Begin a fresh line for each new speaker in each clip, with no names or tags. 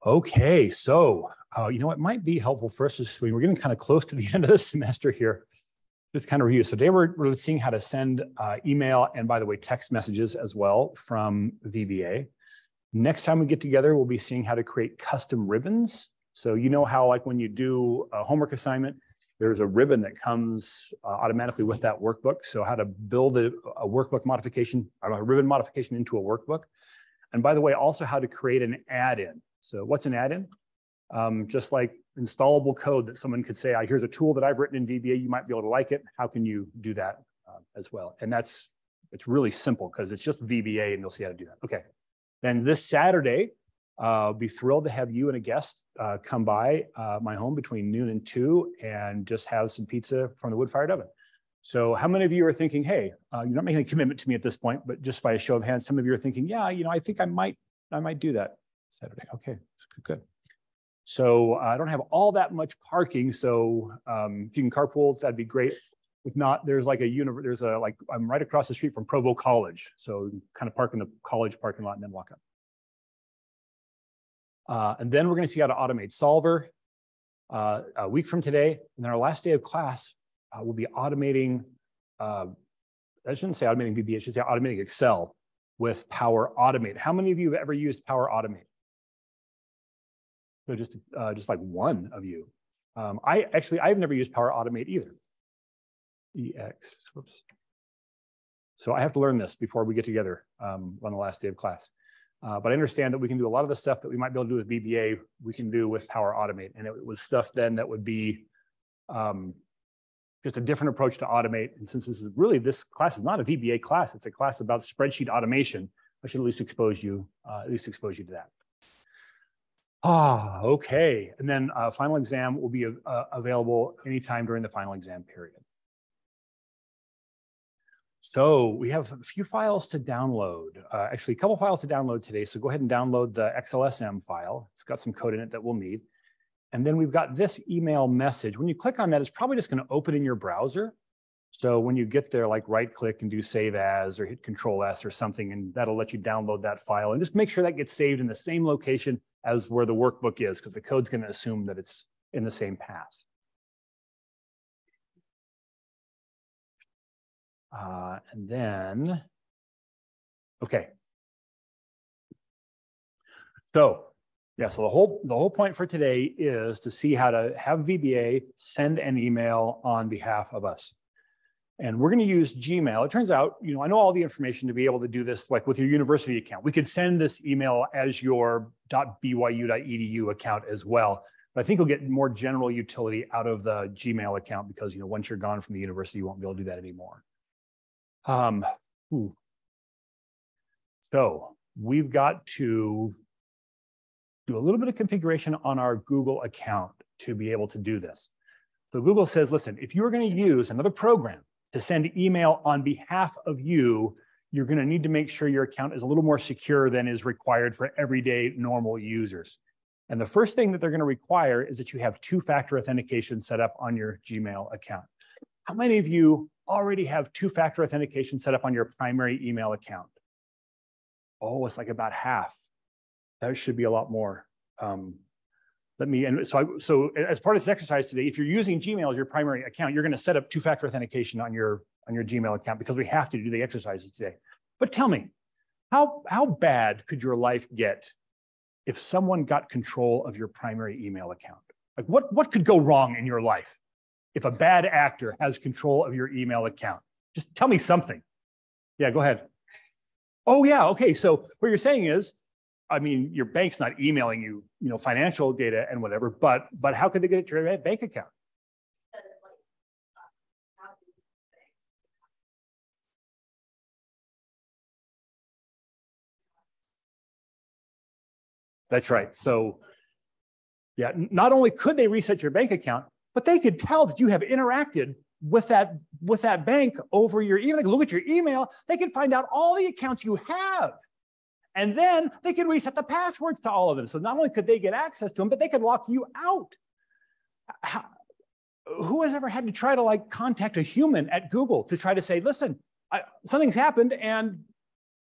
Okay, so you know, it might be helpful for us to, we're getting kind of close to the end of the semester here, just kind of review. So today we're seeing how to send email and, by the way, text messages as well from VBA. Next time we get together, we'll be seeing how to create custom ribbons. So you know how, like, when you do a homework assignment, there's a ribbon that comes automatically with that workbook. So how to build a workbook modification, or a ribbon modification into a workbook. And by the way, also how to create an add-in. So what's an add-in? Just like installable code that someone could say, here's a tool that I've written in VBA, you might be able to like it. How can you do that as well? And it's really simple because it's just VBA and you'll see how to do that. Okay, then this Saturday, I'll be thrilled to have you and a guest come by my home between noon and 2 and just have some pizza from the wood-fired oven. So how many of you are thinking, hey, you're not making a commitment to me at this point, but just by a show of hands, some of you are thinking, yeah, you know, I think I might do that Saturday. Okay, good. So I don't have all that much parking, so if you can carpool, that'd be great. If not, there's like I'm right across the street from Provo College, so kind of park in the college parking lot and then walk up. And then we're going to see how to automate Solver a week from today, and then our last day of class, we'll be automating. I shouldn't say automating VBA; I should say automating Excel with Power Automate. How many of you have ever used Power Automate? So just like one of you. I've never used Power Automate either. EX, whoops. So I have to learn this before we get together on the last day of class. But I understand that we can do a lot of the stuff that we might be able to do with VBA, we can do with Power Automate. And it was stuff then that would be just a different approach to automate. And since this class is not a VBA class, it's a class about spreadsheet automation, I should at least expose you to that. Okay. And then final exam will be available anytime during the final exam period. So we have a few files to download, actually a couple files to download today. So go ahead and download the XLSM file. It's got some code in it that we'll need. And then we've got this email message. When you click on that, it's probably just going to open in your browser. So when you get there, like right click and do save as or hit Control S or something, and that'll let you download that file. And just make sure that gets saved in the same location as where the workbook is, because the code's going to assume that it's in the same path. And then, okay. So yeah, so the whole point for today is to see how to have VBA send an email on behalf of us. And we're going to use Gmail. It turns out, you know, I know all the information to be able to do this, like with your university account. We could send this email as your .byu.edu account as well. But I think you'll get more general utility out of the Gmail account because, you know, once you're gone from the university, you won't be able to do that anymore. So we've got to do a little bit of configuration on our Google account to be able to do this. So Google says, listen, if you're going to use another program to send email on behalf of you, you're going to need to make sure your account is a little more secure than is required for everyday normal users. And the first thing that they're going to require is that you have two-factor authentication set up on your Gmail account. How many of you already have two-factor authentication set up on your primary email account? Oh, it's like about half. That should be a lot more. So as part of this exercise today, if you're using Gmail as your primary account, you're going to set up two-factor authentication on your Gmail account because we have to do the exercises today. But tell me, how bad could your life get if someone got control of your primary email account? Like what could go wrong in your life if a bad actor has control of your email account? Just tell me something. Yeah, go ahead. Oh yeah, okay. So what you're saying is, I mean, your bank's not emailing you, you know, financial data and whatever, but how could they get it to your bank account? That's right. So yeah, not only could they reset your bank account, but they could tell that you have interacted with that bank over your email. They can look at your email. They can find out all the accounts you have. And then they can reset the passwords to all of them. So not only could they get access to them, but they could lock you out. Who has ever had to try to like contact a human at Google to try to say, listen, something's happened and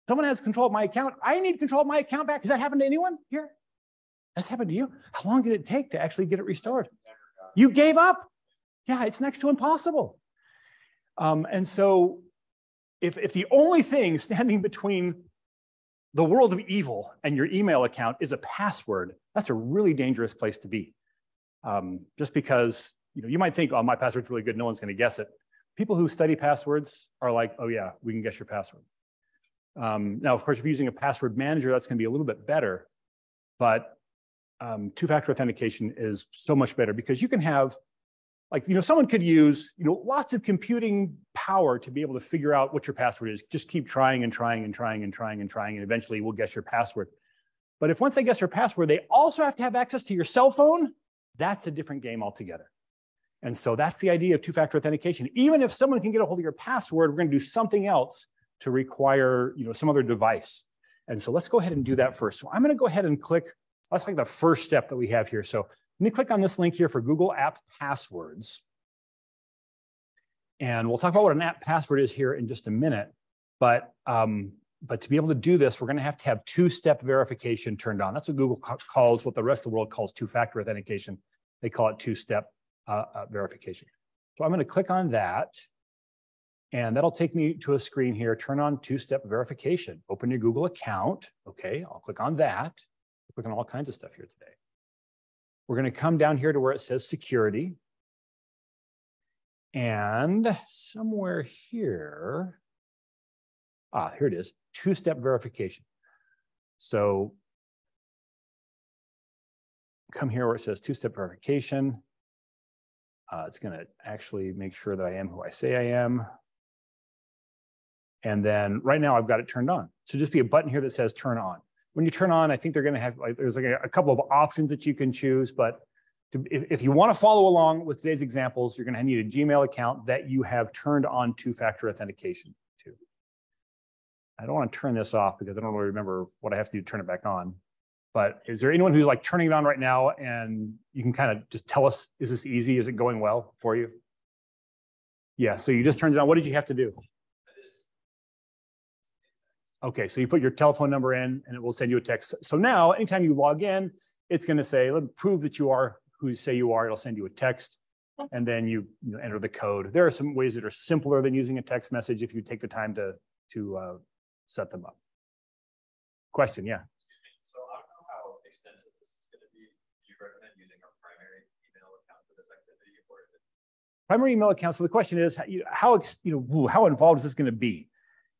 someone has control of my account. I need control of my account back. Has that happened to anyone here? That's happened to you? How long did it take to actually get it restored? You gave up? Yeah, it's next to impossible. And so if the only thing standing between the world of evil and your email account is a password, that's a really dangerous place to be. Just because you might think, oh, my password's really good, no one's going to guess it. People who study passwords are like, oh yeah, we can guess your password. Now, of course, if you're using a password manager, that's going to be a little bit better. But two-factor authentication is so much better because you can have, someone could use, lots of computing power to be able to figure out what your password is. Just keep trying and trying and trying and trying and trying, and eventually we'll guess your password. But if once they guess your password, they also have to have access to your cell phone, that's a different game altogether. And so that's the idea of two-factor authentication. Even if someone can get a hold of your password, we're going to do something else to require, some other device. And so let's go ahead and do that first. So I'm going to go ahead and click. That's like the first step that we have here. So let me click on this link here for Google App Passwords. And we'll talk about what an app password is here in just a minute. But to be able to do this, we're going to have two-step verification turned on. That's what Google calls, what the rest of the world calls two-factor authentication. They call it two-step verification. So I'm going to click on that. And that'll take me to a screen here. Turn on two-step verification. Open your Google account. Okay, I'll click on that. I'll click on all kinds of stuff here today. We're going to come down here to where it says security. And somewhere here, here it is, two-step verification. So come here where it says two-step verification. It's going to actually make sure that I am who I say I am. And then right now I've got it turned on. So just be a button here that says turn on. When you turn on, I think they're going to have, there's a couple of options that you can choose, but if you want to follow along with today's examples, you're going to need a Gmail account that you have turned on two-factor authentication to. I don't want to turn this off because I don't really remember what I have to do to turn it back on. But is there anyone who's turning it on right now and you can kind of just tell us, is this easy? Is it going well for you? Yeah, so you just turned it on. What did you have to do? Okay, so you put your telephone number in and it will send you a text. So now anytime you log in, it's going to say, let me prove that you are who you say you are. It'll send you a text and then you enter the code. There are some ways that are simpler than using a text message if you take the time to set them up. Question, yeah.
So I don't know how extensive this is going to be. Do you recommend using our primary email account for this activity? Or is it...
Primary email account. So the question is, how involved is this going to be?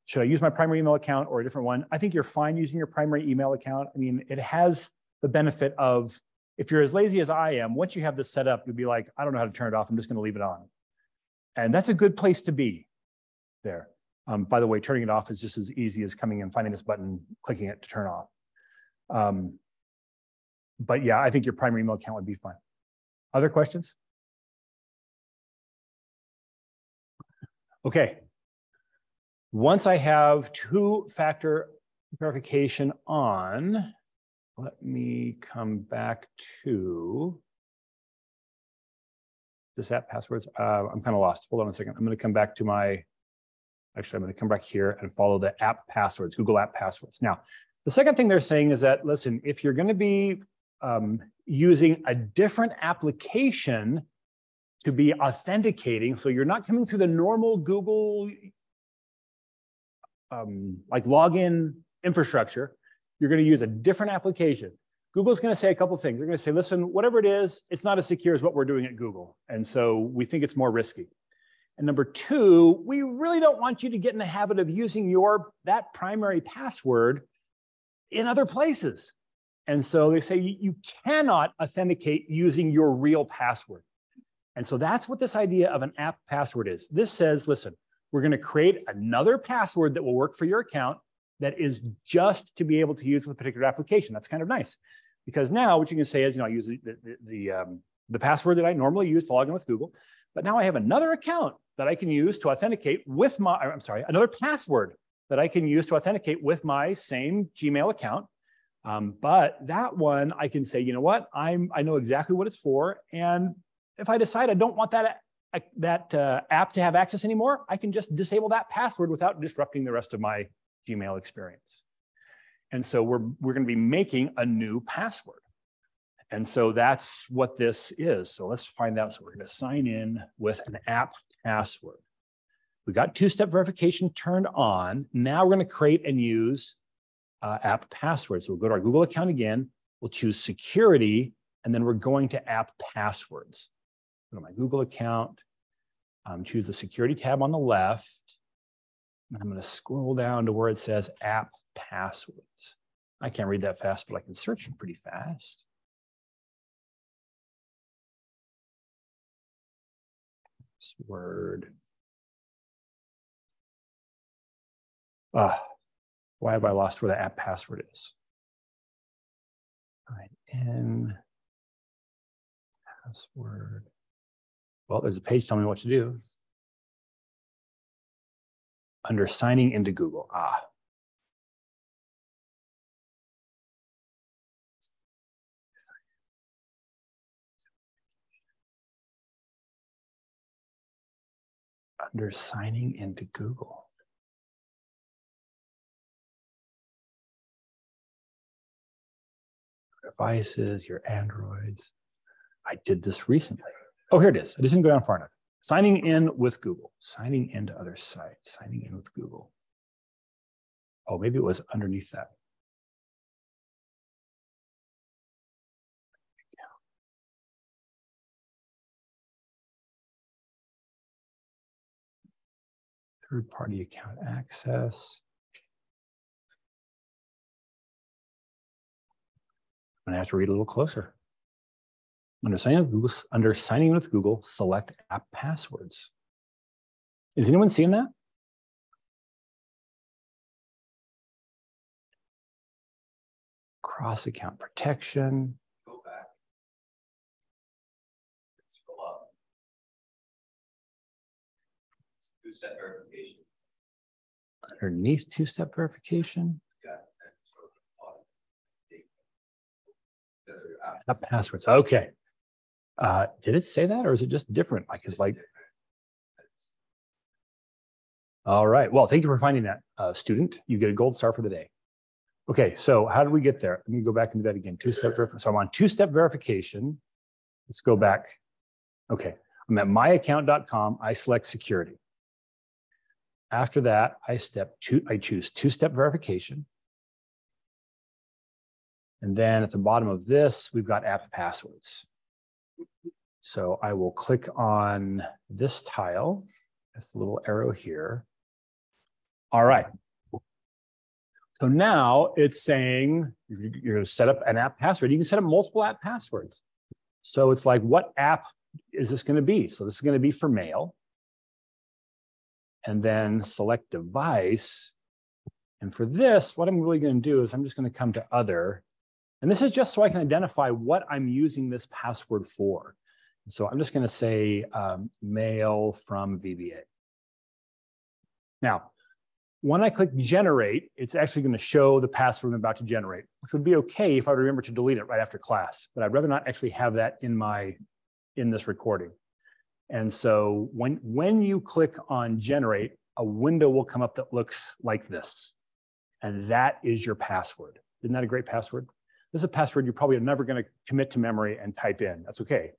Should I use my primary email account or a different one? I think you're fine using your primary email account. I mean, it has the benefit of, if you're as lazy as I am, once you have this set up, you'll be like, I don't know how to turn it off. I'm just going to leave it on. And that's a good place to be there. By the way, turning it off is just as easy as coming and finding this button, clicking it to turn off. But yeah, I think your primary email account would be fine. Other questions? Okay. Once I have two-factor verification on, let me come back to this app passwords. I'm kind of lost. Hold on a second. I'm going to come back to I'm going to come back here and follow the app passwords, Google app passwords. Now, the second thing they're saying is that, listen, if you're going to be using a different application to be authenticating, so you're not coming through the normal Google login infrastructure, you're going to use a different application. Google's going to say a couple of things. They're going to say, listen, whatever it is, it's not as secure as what we're doing at Google. And so we think it's more risky. And number two, we really don't want you to get in the habit of using that primary password in other places. And so they say you cannot authenticate using your real password. And so that's what this idea of an app password is. This says, listen, we're going to create another password that will work for your account that is just to be able to use with a particular application. That's kind of nice. Because now what you can say is, I use the password that I normally use to log in with Google, but now I have another account that I can use to authenticate with another password that I can use to authenticate with my same Gmail account. But that one, I can say, you know what, I know exactly what it's for. And if I decide I don't want that app to have access anymore, I can just disable that password without disrupting the rest of my Gmail experience. And so we're going to be making a new password. And so that's what this is. So let's find out. So we're going to sign in with an app password. We got two-step verification turned on. Now we're going to create and use app passwords. So we'll go to our Google account again. We'll choose security, and then we're going to app passwords. Go to my Google account, choose the security tab on the left. And I'm going to scroll down to where it says app passwords. I can't read that fast, but I can search them pretty fast. Password. Why have I lost where the app password is? Sign in. Password. Well, there's a page telling me what to do. Under signing into Google. Under signing into Google. Devices, your Androids. I did this recently. Oh, here it is. I just didn't go down far enough. Signing in with Google. Signing into other sites. Signing in with Google. Oh, maybe it was underneath that. Third-party account access. I'm going to have to read a little closer. Under signing in with Google, select app passwords. Is anyone seeing that? Cross-account protection.
Go back. Scroll up. Two-step verification.
Underneath two-step verification.
Yeah.
App passwords. Okay. Did it say that, or is it just different? Like it's like. All right. Well, thank you for finding that, student. You get a gold star for the day. Okay. So how did we get there? Let me go back and do that again. Two-step verification. So I'm on two-step verification. Let's go back. Okay. I'm at myaccount.com. I select security. After that, I choose two-step verification. And then at the bottom of this, we've got app passwords. So I will click on this tile. That's the little arrow here. All right. So now it's saying you're going to set up an app password. You can set up multiple app passwords. So it's like, what app is this going to be? So this is going to be for mail. And then select device. And for this, what I'm really going to do is I'm just going to come to other. And this is just so I can identify what I'm using this password for. So I'm just going to say mail from VBA. Now, when I click generate, it's actually going to show the password I'm about to generate, which would be okay if I remember to delete it right after class. But I'd rather not actually have that in this recording. And so when you click on generate, a window will come up that looks like this. And that is your password. Isn't that a great password? This is a password you're probably never going to commit to memory and type in. That's okay.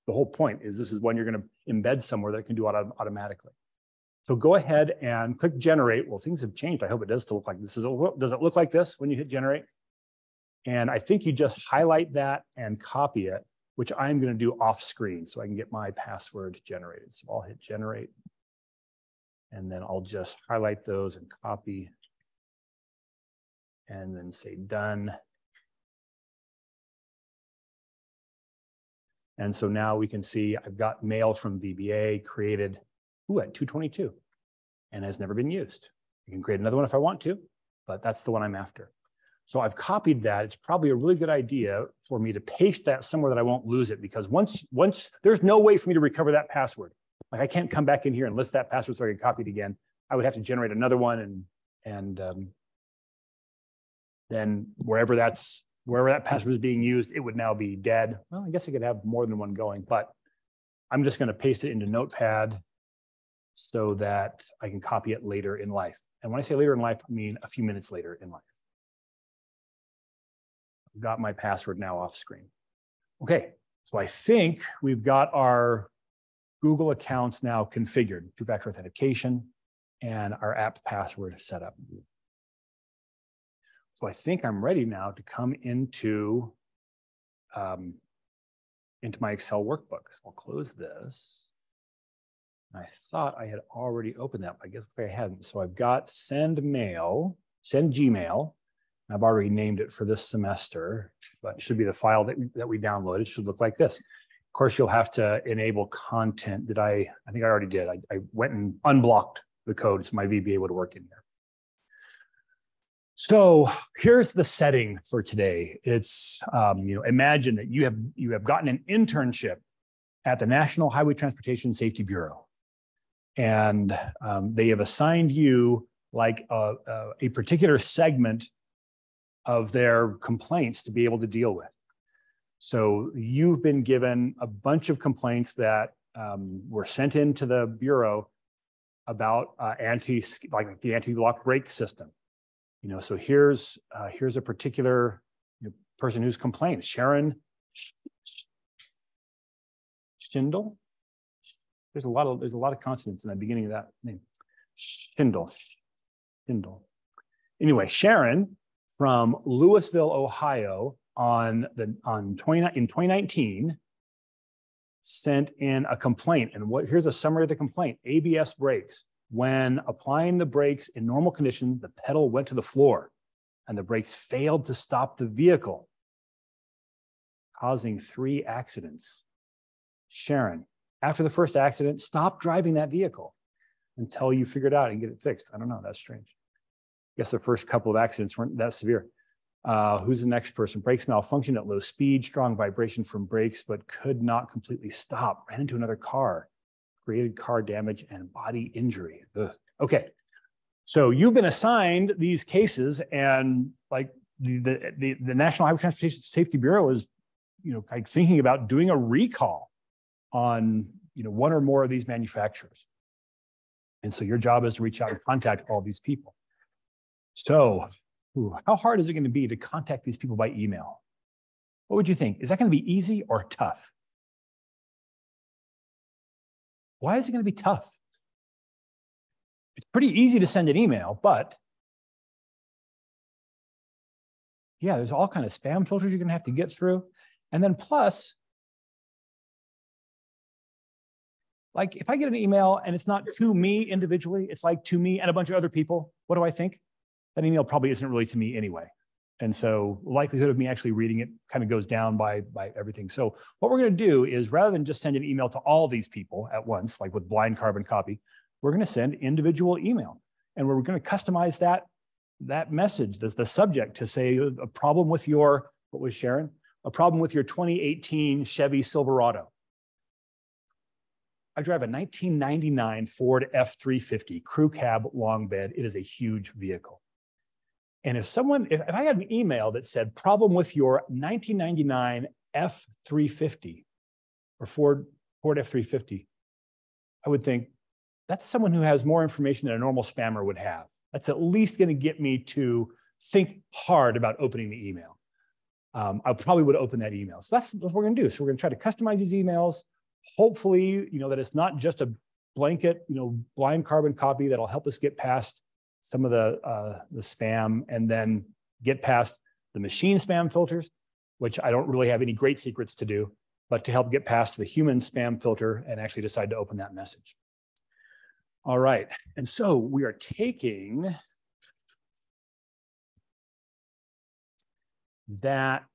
The whole point is this is one you're going to embed somewhere that can do it automatically. So go ahead and click generate. Well, things have changed. I hope it does still look like this. Does it look like this when you hit generate? And I think you just highlight that and copy it, which I'm going to do off screen so I can get my password generated. So I'll hit generate. And then I'll just highlight those and copy. And then say done. And so now we can see I've got mail from VBA created at 2:22 and has never been used. I can create another one if I want to, but that's the one I'm after. So I've copied that. It's probably a really good idea for me to paste that somewhere that I won't lose it, because once there's no way for me to recover that password. Like I can't come back in here and list that password so I can copy it again. I would have to generate another one and then wherever that password is being used, it would now be dead. Well, I guess I could have more than one going, but I'm just going to paste it into Notepad so that I can copy it later in life. And when I say later in life, I mean a few minutes later in life. I've got my password now off screen. Okay, so I think we've got our Google accounts now configured, two-factor authentication, and our app password set up. So I think I'm ready now to come into my Excel workbook. So I'll close this. I thought I had already opened that, but I guess I hadn't. So I've got send mail, send Gmail. I've already named it for this semester, but it should be the file that we downloaded. It should look like this. Of course, you'll have to enable content. I think I already did. I went and unblocked the code so my VBA would work in there. So here's the setting for today. It's, imagine that you have gotten an internship at the National Highway Transportation Safety Bureau. And they have assigned you like a particular segment of their complaints to be able to deal with. So you've been given a bunch of complaints that were sent into the Bureau about the anti-lock brake system. So here's a particular person who's complained, Sharon Schindel. There's a lot of consonants in the beginning of that name. Schindel. Anyway, Sharon from Louisville, Ohio, in 2019, sent in a complaint. And here's a summary of the complaint: ABS brakes. When applying the brakes in normal condition, the pedal went to the floor, and the brakes failed to stop the vehicle, causing 3 accidents. Sharon, after the first accident, stop driving that vehicle until you figure it out and get it fixed. I don't know, that's strange. I guess the first couple of accidents weren't that severe. Who's the next person? Brakes malfunctioned at low speed, strong vibration from brakes, but could not completely stop. Ran into another car, created car damage and body injury. Ugh. Okay, so you've been assigned these cases, and like the National Highway Transportation Safety Bureau is, like thinking about doing a recall on one or more of these manufacturers. And so your job is to reach out and contact all these people. So how hard is it going to be to contact these people by email? What would you think? Is that going to be easy or tough? Why is it going to be tough? It's pretty easy to send an email, but yeah, there's all kinds of spam filters you're going to have to get through. And then plus, like if I get an email and it's not to me individually, it's like to me and a bunch of other people, what do I think? That email probably isn't really to me anyway. And so the likelihood of me actually reading it kind of goes down by everything. So what we're going to do is, rather than just send an email to all these people at once, like with blind carbon copy, we're going to send individual email. And we're going to customize that message, the subject, to say a problem with your, what was Sharon? A problem with your 2018 Chevy Silverado. I drive a 1999 Ford F-350 crew cab long bed. It is a huge vehicle. And if I had an email that said problem with your 1999 F-350 or Ford F-350, I would think that's someone who has more information than a normal spammer would have. That's at least going to get me to think hard about opening the email. I probably would open that email. So that's what we're going to do. So we're going to try to customize these emails. Hopefully, that it's not just a blanket, blind carbon copy that'll help us get past some of the spam, and then get past the machine spam filters, which I don't really have any great secrets to do, but to help get past the human spam filter and actually decide to open that message. All right, and so we are taking that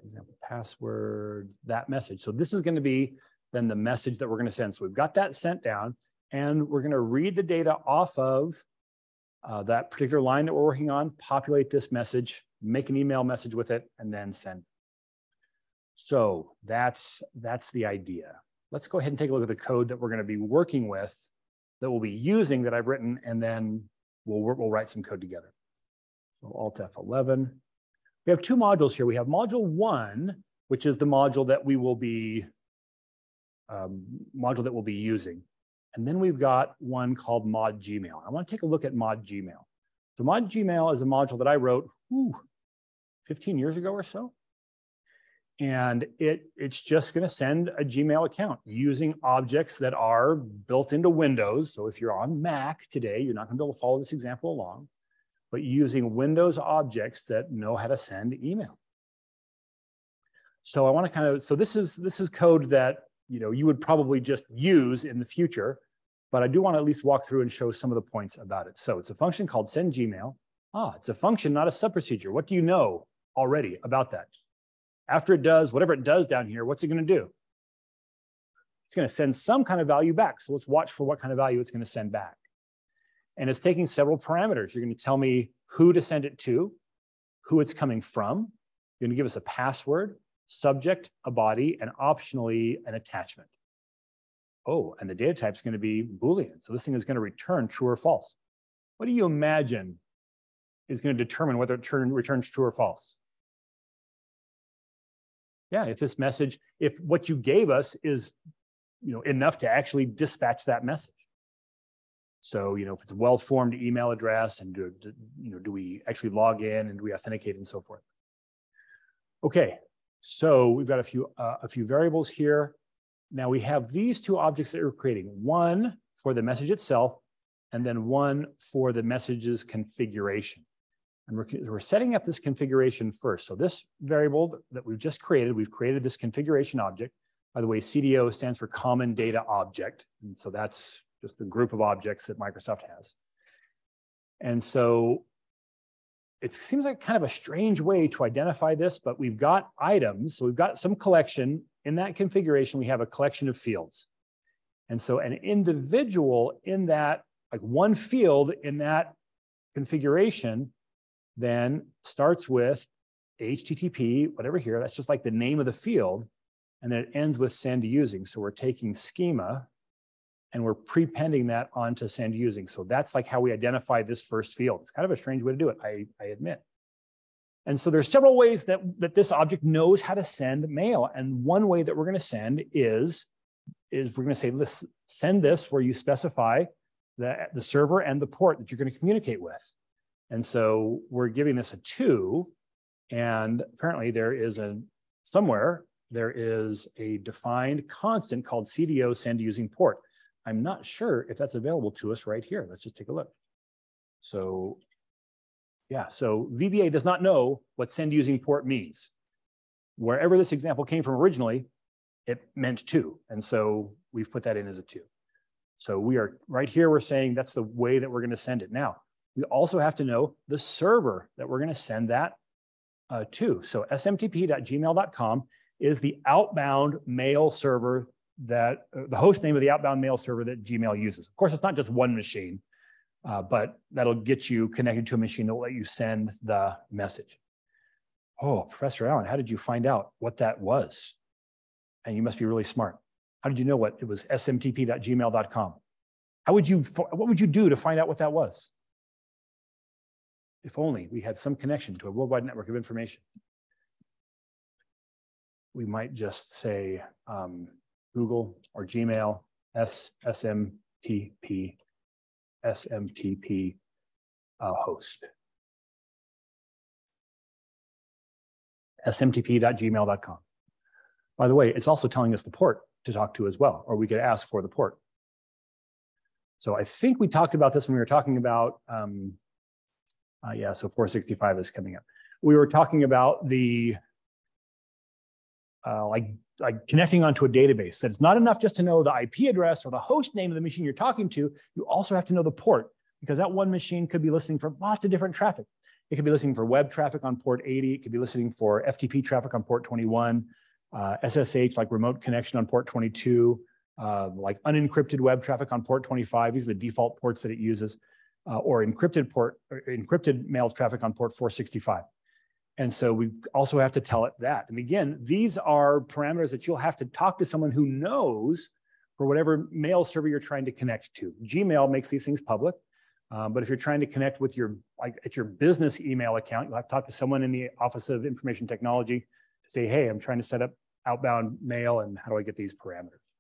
example password, that message. So this is going to be then the message that we're going to send. So we've got that sent down, and we're going to read the data off of that particular line that we're working on, populate this message, make an email message with it, and then send. So that's the idea. Let's go ahead and take a look at the code that we're going to be working with, that we'll be using, that I've written, and then we'll write some code together. So Alt F11. We have 2 modules here. We have module 1, which is the module that we will be using. And then we've got one called Mod Gmail. I want to take a look at Mod Gmail. So Mod Gmail is a module that I wrote 15 years ago or so. And it's just going to send a Gmail account using objects that are built into Windows. So if you're on Mac today, you're not going to be able to follow this example along, but using Windows objects that know how to send email. So I want to so this is code that you would probably just use in the future, but I do want to at least walk through and show some of the points about it. So it's a function called send Gmail. It's a function, not a subprocedure. What do you know already about that? After it does whatever it does down here, what's it going to do? It's going to send some kind of value back. So let's watch for what kind of value it's going to send back. And it's taking several parameters. You're going to tell me who to send it to, who it's coming from. You're going to give us a password, subject, a body, and optionally an attachment. Oh, and the data type is going to be Boolean. So this thing is going to return true or false. What do you imagine is going to determine whether it returns true or false? Yeah, if this message, if what you gave us is enough to actually dispatch that message. So if it's a well-formed email address, and do we actually log in and do we authenticate and so forth? Okay, so we've got a few variables here. Now we have these two objects that we're creating, one for the message itself, and then one for the message's configuration. And we're setting up this configuration first. So this variable that we've just created, we've created this configuration object. By the way, CDO stands for Common Data Object. And so that's just a group of objects that Microsoft has. And so it seems like kind of a strange way to identify this, but we've got items. So we've got some collection. In that configuration, we have a collection of fields. And so an individual in that, like one field in that configuration, then starts with HTTP, whatever here, that's just like the name of the field, and then it ends with send using. So we're taking schema and we're prepending that onto send using. So that's like how we identify this first field. It's kind of a strange way to do it, I admit. And so there's several ways that this object knows how to send mail. And one way that we're going to send is we're going to say, let's send this where you specify the server and the port that you're going to communicate with. And so we're giving this a 2, and apparently somewhere there is a defined constant called CDO send using port. I'm not sure if that's available to us right here. Let's just take a look. So yeah, so VBA does not know what send using port means. Wherever this example came from originally, it meant 2. And so we've put that in as a 2. So we are right here, we're saying that's the way that we're going to send it. Now, we also have to know the server that we're going to send that to. So smtp.gmail.com is the outbound mail server that, the host name of the outbound mail server that Gmail uses. Of course, it's not just one machine, but that'll get you connected to a machine that will let you send the message. Oh, Professor Allen, how did you find out what that was? And you must be really smart. How did you know what it was? smtp.gmail.com. What would you do to find out what that was? If only we had some connection to a worldwide network of information. We might just say Google or Gmail, SMTP host. smtp.gmail.com. By the way, it's also telling us the port to talk to as well, or we could ask for the port. So I think we talked about this when we were talking about, so 465 is coming up. We were talking about the, like connecting onto a database, that it's not enough just to know the IP address or the host name of the machine you're talking to, you also have to know the port, because that one machine could be listening for lots of different traffic. It could be listening for web traffic on port 80, it could be listening for FTP traffic on port 21, SSH, like remote connection on port 22, like unencrypted web traffic on port 25. These are the default ports that it uses, or encrypted mail traffic on port 465. And so we also have to tell it that. And again, these are parameters that you'll have to talk to someone who knows for whatever mail server you're trying to connect to. Gmail makes these things public, but if you're trying to connect with at your business email account, you'll have to talk to someone in the Office of Information Technology to say, hey, I'm trying to set up outbound mail, and how do I get these parameters?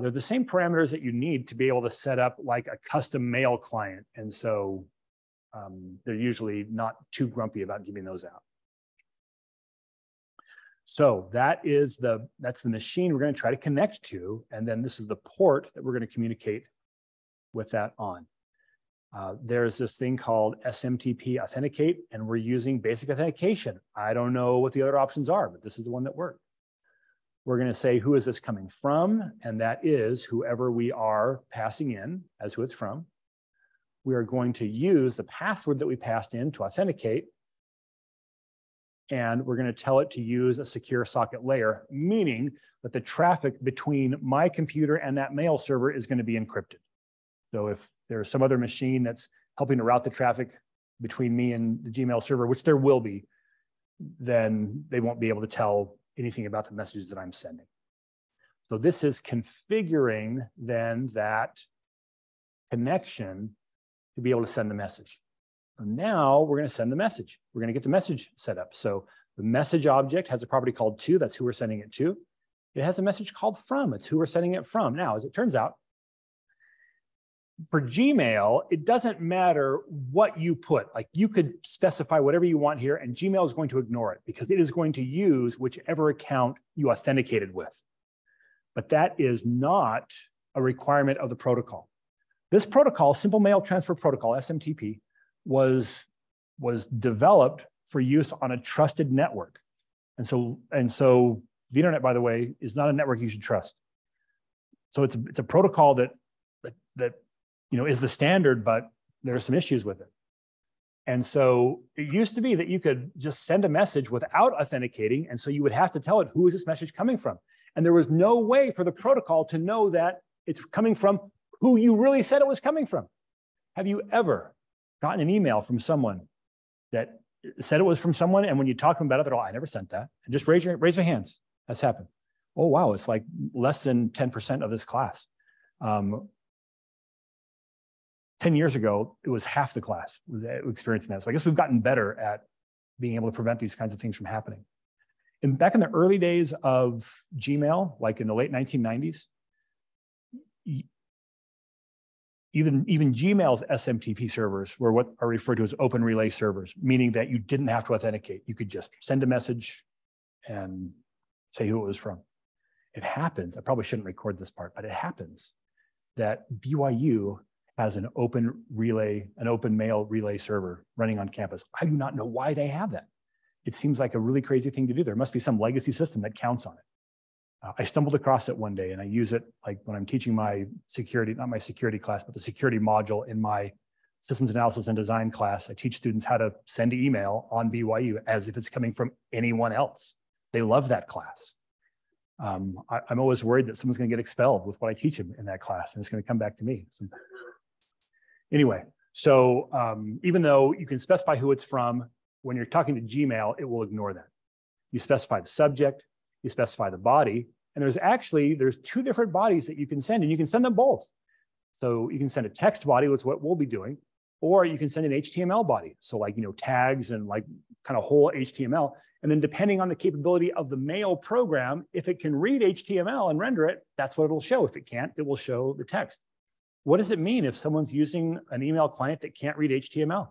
They're the same parameters that you need to be able to set up like a custom mail client. And so they're usually not too grumpy about giving those out. So that's the machine we're going to try to connect to. And then this is the port that we're going to communicate with that on. There's this thing called SMTP authenticate, and we're using basic authentication. I don't know what the other options are, but this is the one that worked. We're going to say, who is this coming from? And that is whoever we are passing in as who it's from. We are going to use the password that we passed in to authenticate. And we're going to tell it to use a secure socket layer, meaning that the traffic between my computer and that mail server is going to be encrypted. So if there's some other machine that's helping to route the traffic between me and the Gmail server, which there will be, then they won't be able to tell anything about the messages that I'm sending. So this is configuring then that connection to be able to send the message. So now we're going to send the message. We're going to get the message set up. So the message object has a property called to. That's who we're sending it to. It has a message called from. It's who we're sending it from. Now, as it turns out, for Gmail, it doesn't matter what you put. Like you could specify whatever you want here, and Gmail is going to ignore it because it is going to use whichever account you authenticated with. But that is not a requirement of the protocol. This protocol, Simple Mail Transfer Protocol, SMTP, was developed for use on a trusted network. And so the internet, by the way, is not a network you should trust. So it's a protocol that is the standard, but there are some issues with it. And so it used to be that you could just send a message without authenticating. And so you would have to tell it, who is this message coming from? And there was no way for the protocol to know that it's coming from who you really said it was coming from. Have you ever gotten an email from someone that said it was from someone, and when you talk to them about it, they're all, I never sent that. And just raise your hands. That's happened. Oh, wow, it's like less than 10% of this class. 10 years ago, it was half the class was experiencing that. So I guess we've gotten better at being able to prevent these kinds of things from happening. And back in the early days of Gmail, like in the late 1990s, even Gmail's SMTP servers were what are referred to as open relay servers, meaning that you didn't have to authenticate. You could just send a message and say who it was from. It happens, I probably shouldn't record this part, but it happens that BYU has an open mail relay server running on campus. I do not know why they have that. It seems like a really crazy thing to do. There must be some legacy system that counts on it. I stumbled across it one day, and I use it like when I'm teaching my security, not my security class, but the security module in my systems analysis and design class. I teach students how to send an email on BYU as if it's coming from anyone else. They love that class. I'm always worried that someone's going to get expelled with what I teach them in that class, and it's going to come back to me. Anyway, so even though you can specify who it's from, when you're talking to Gmail, it will ignore that. You specify the subject, you specify the body, and there's two different bodies that you can send, and you can send them both. So you can send a text body, which is what we'll be doing, or you can send an HTML body. So like, tags and like kind of whole HTML. And then depending on the capability of the mail program, if it can read HTML and render it, that's what it'll show. If it can't, it will show the text. What does it mean if someone's using an email client that can't read HTML?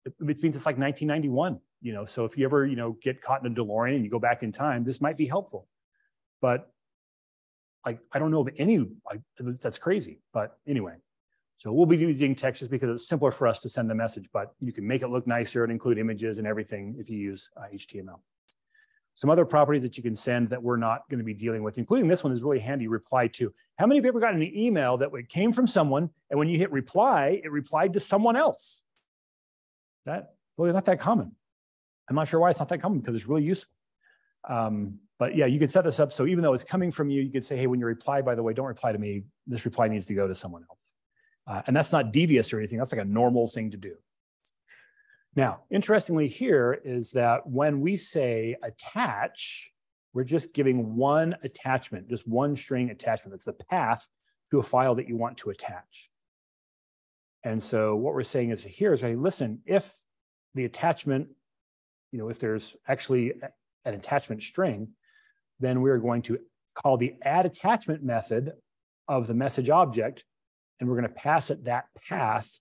It means it's like 1991, so if you ever, get caught in a DeLorean and you go back in time, this might be helpful. But I don't know of any, that's crazy. But anyway, so we'll be using text just because it's simpler for us to send the message, but you can make it look nicer and include images and everything if you use HTML. Some other properties that you can send that we're not going to be dealing with, including this one is really handy, reply to. How many of you ever gotten an email that came from someone, and when you hit reply, it replied to someone else? That really not that common. I'm not sure why it's not that common, because it's really useful. But yeah, you could set this up so even though it's coming from you, you could say, hey, when you reply, by the way, don't reply to me. This reply needs to go to someone else. And that's not devious or anything. That's like a normal thing to do. Now, interestingly here is that when we say attach, we're just giving one attachment, just one string attachment. That's the path to a file that you want to attach. And so what we're saying is here is, hey, listen, if the attachment, if there's actually an attachment string, then we're going to call the add attachment method of the message object, and we're going to pass it that path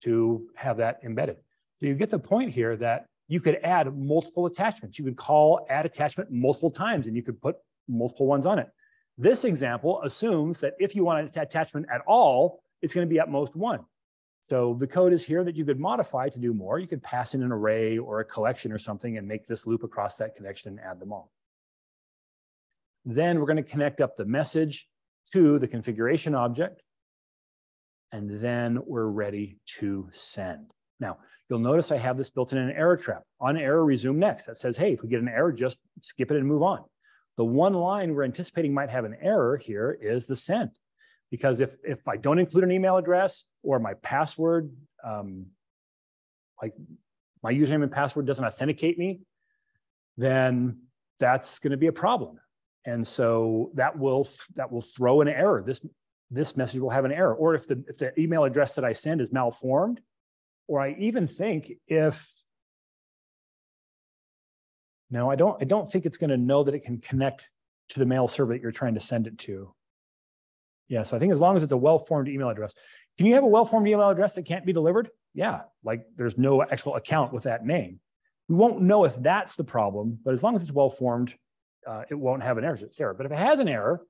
to have that embedded. So you get the point here that you could add multiple attachments. You could call add attachment multiple times and you could put multiple ones on it. This example assumes that if you want an attachment at all, it's going to be at most one. So the code is here that you could modify to do more. You could pass in an array or a collection or something and make this loop across that connection and add them all. Then we're going to connect up the message to the configuration object. And then we're ready to send. Now, you'll notice I have this built in an error trap. On error, resume next. That says, hey, if we get an error, just skip it and move on. The one line we're anticipating might have an error here is the send. Because if I don't include an email address or my password, like my username and password doesn't authenticate me, then that's going to be a problem. And so that will throw an error. This message will have an error. Or if the email address that I send is malformed, or I even think no, I don't think it's going to know that it can connect to the mail server that you're trying to send it to. Yeah, so I think as long as it's a well-formed email address. Can you have a well-formed email address that can't be delivered? Yeah, like there's no actual account with that name. We won't know if that's the problem, but as long as it's well-formed, it won't have an error. But if it has an error,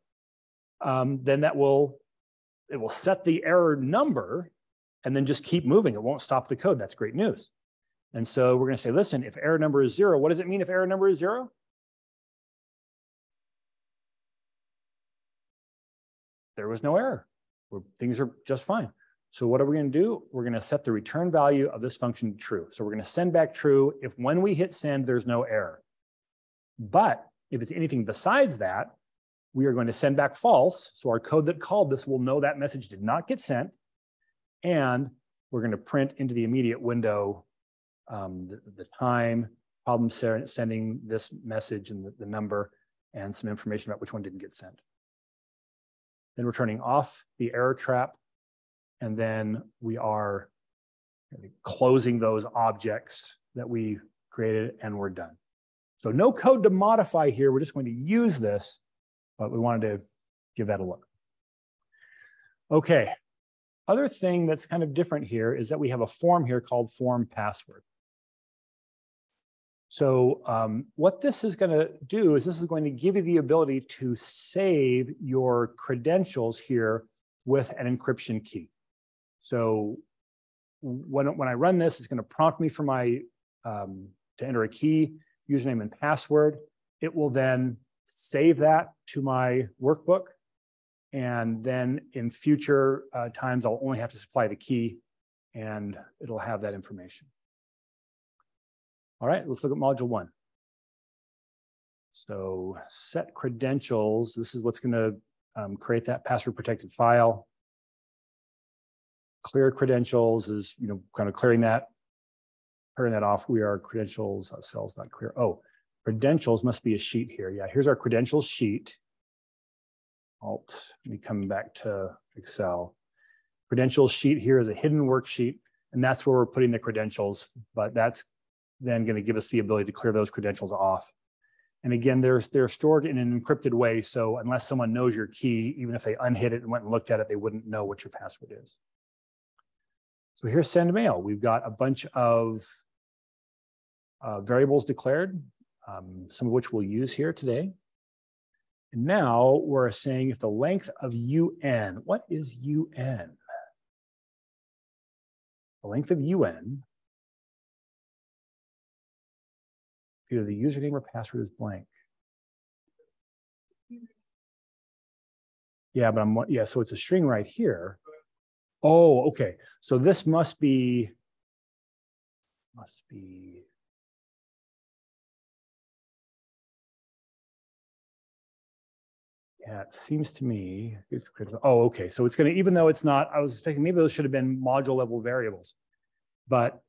then it will set the error number and then just keep moving. It won't stop the code. That's great news. And so we're going to say, listen, if error number is 0, what does it mean if error number is 0? There was no error. Things are just fine. So what are we going to do? We're going to set the return value of this function to true. So we're going to send back true if when we hit send, there's no error. But if it's anything besides that, we are going to send back false. So our code that called this will know that message did not get sent. And we're going to print into the immediate window the time, problem sending this message and the number, and some information about which one didn't get sent. Then we're turning off the error trap, and then we are closing those objects that we created, and we're done. So no code to modify here. We're just going to use this, but we wanted to give that a look. Okay. Other thing that's kind of different here is that we have a form here called form password. So what this is going to do is this is going to give you the ability to save your credentials here with an encryption key. So when I run this, it's going to prompt me for my to enter a key, username and password. It will then save that to my workbook. And then in future times, I'll only have to supply the key and it'll have that information. All right, let's look at module 1. So set credentials. This is what's going to create that password protected file. Clear credentials is, kind of clearing that off. We are credentials, cells.clear. Oh, credentials must be a sheet here. Yeah, here's our credentials sheet. Alt, let me come back to Excel. Credentials sheet here is a hidden worksheet, and that's where we're putting the credentials, but that's then going to give us the ability to clear those credentials off. And again, they're stored in an encrypted way, so unless someone knows your key, even if they unhid it and went and looked at it, they wouldn't know what your password is. So here's send mail. We've got a bunch of variables declared, some of which we'll use here today. And now we're saying if the length of UN, what is UN? The length of UN, if either the username or password is blank. Yeah, but so it's a string right here. Oh, okay. So this must be. Yeah, it seems to me it's critical. Oh, okay. So it's going to, even though it's not, I was expecting maybe those should have been module level variables, but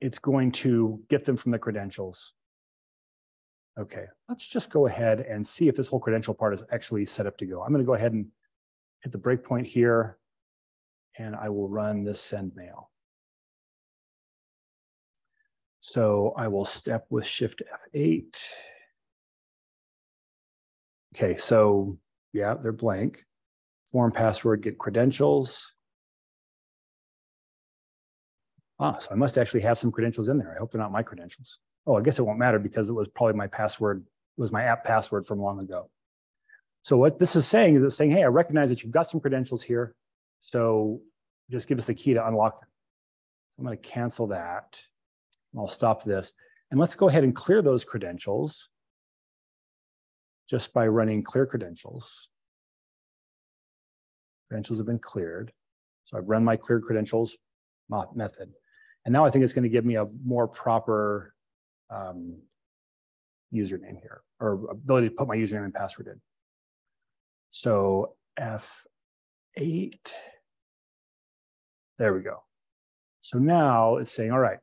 it's going to get them from the credentials. Okay, let's just go ahead and see if this whole credential part is actually set up to go. I'm going to go ahead and hit the breakpoint here, and I will run this send mail. So I will step with Shift F8. Okay, so yeah, they're blank. Form password, get credentials. So I must actually have some credentials in there. I hope they're not my credentials. Oh, I guess it won't matter because it was probably my password, it was my app password from long ago. So what this is saying is it's saying, hey, I recognize that you've got some credentials here. So just give us the key to unlock them. I'm going to cancel that. I'll stop this. And let's go ahead and clear those credentials just by running clear credentials. Credentials have been cleared. So I've run my cleared credentials method. And now I think it's going to give me a more proper username here, or ability to put my username and password in. So F8, there we go. So now it's saying, all right,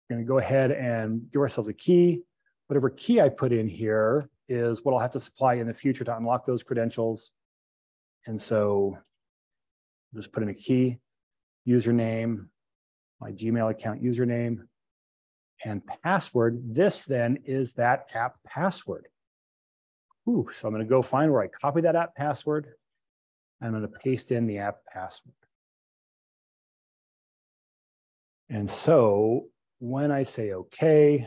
we're going to go ahead and give ourselves a key. Whatever key I put in here is what I'll have to supply in the future to unlock those credentials. And so just put in a key, username, my Gmail account username, and password. This then is that app password. So I'm going to go find where I copy that app password. I'm going to paste in the app password. And so when I say OK,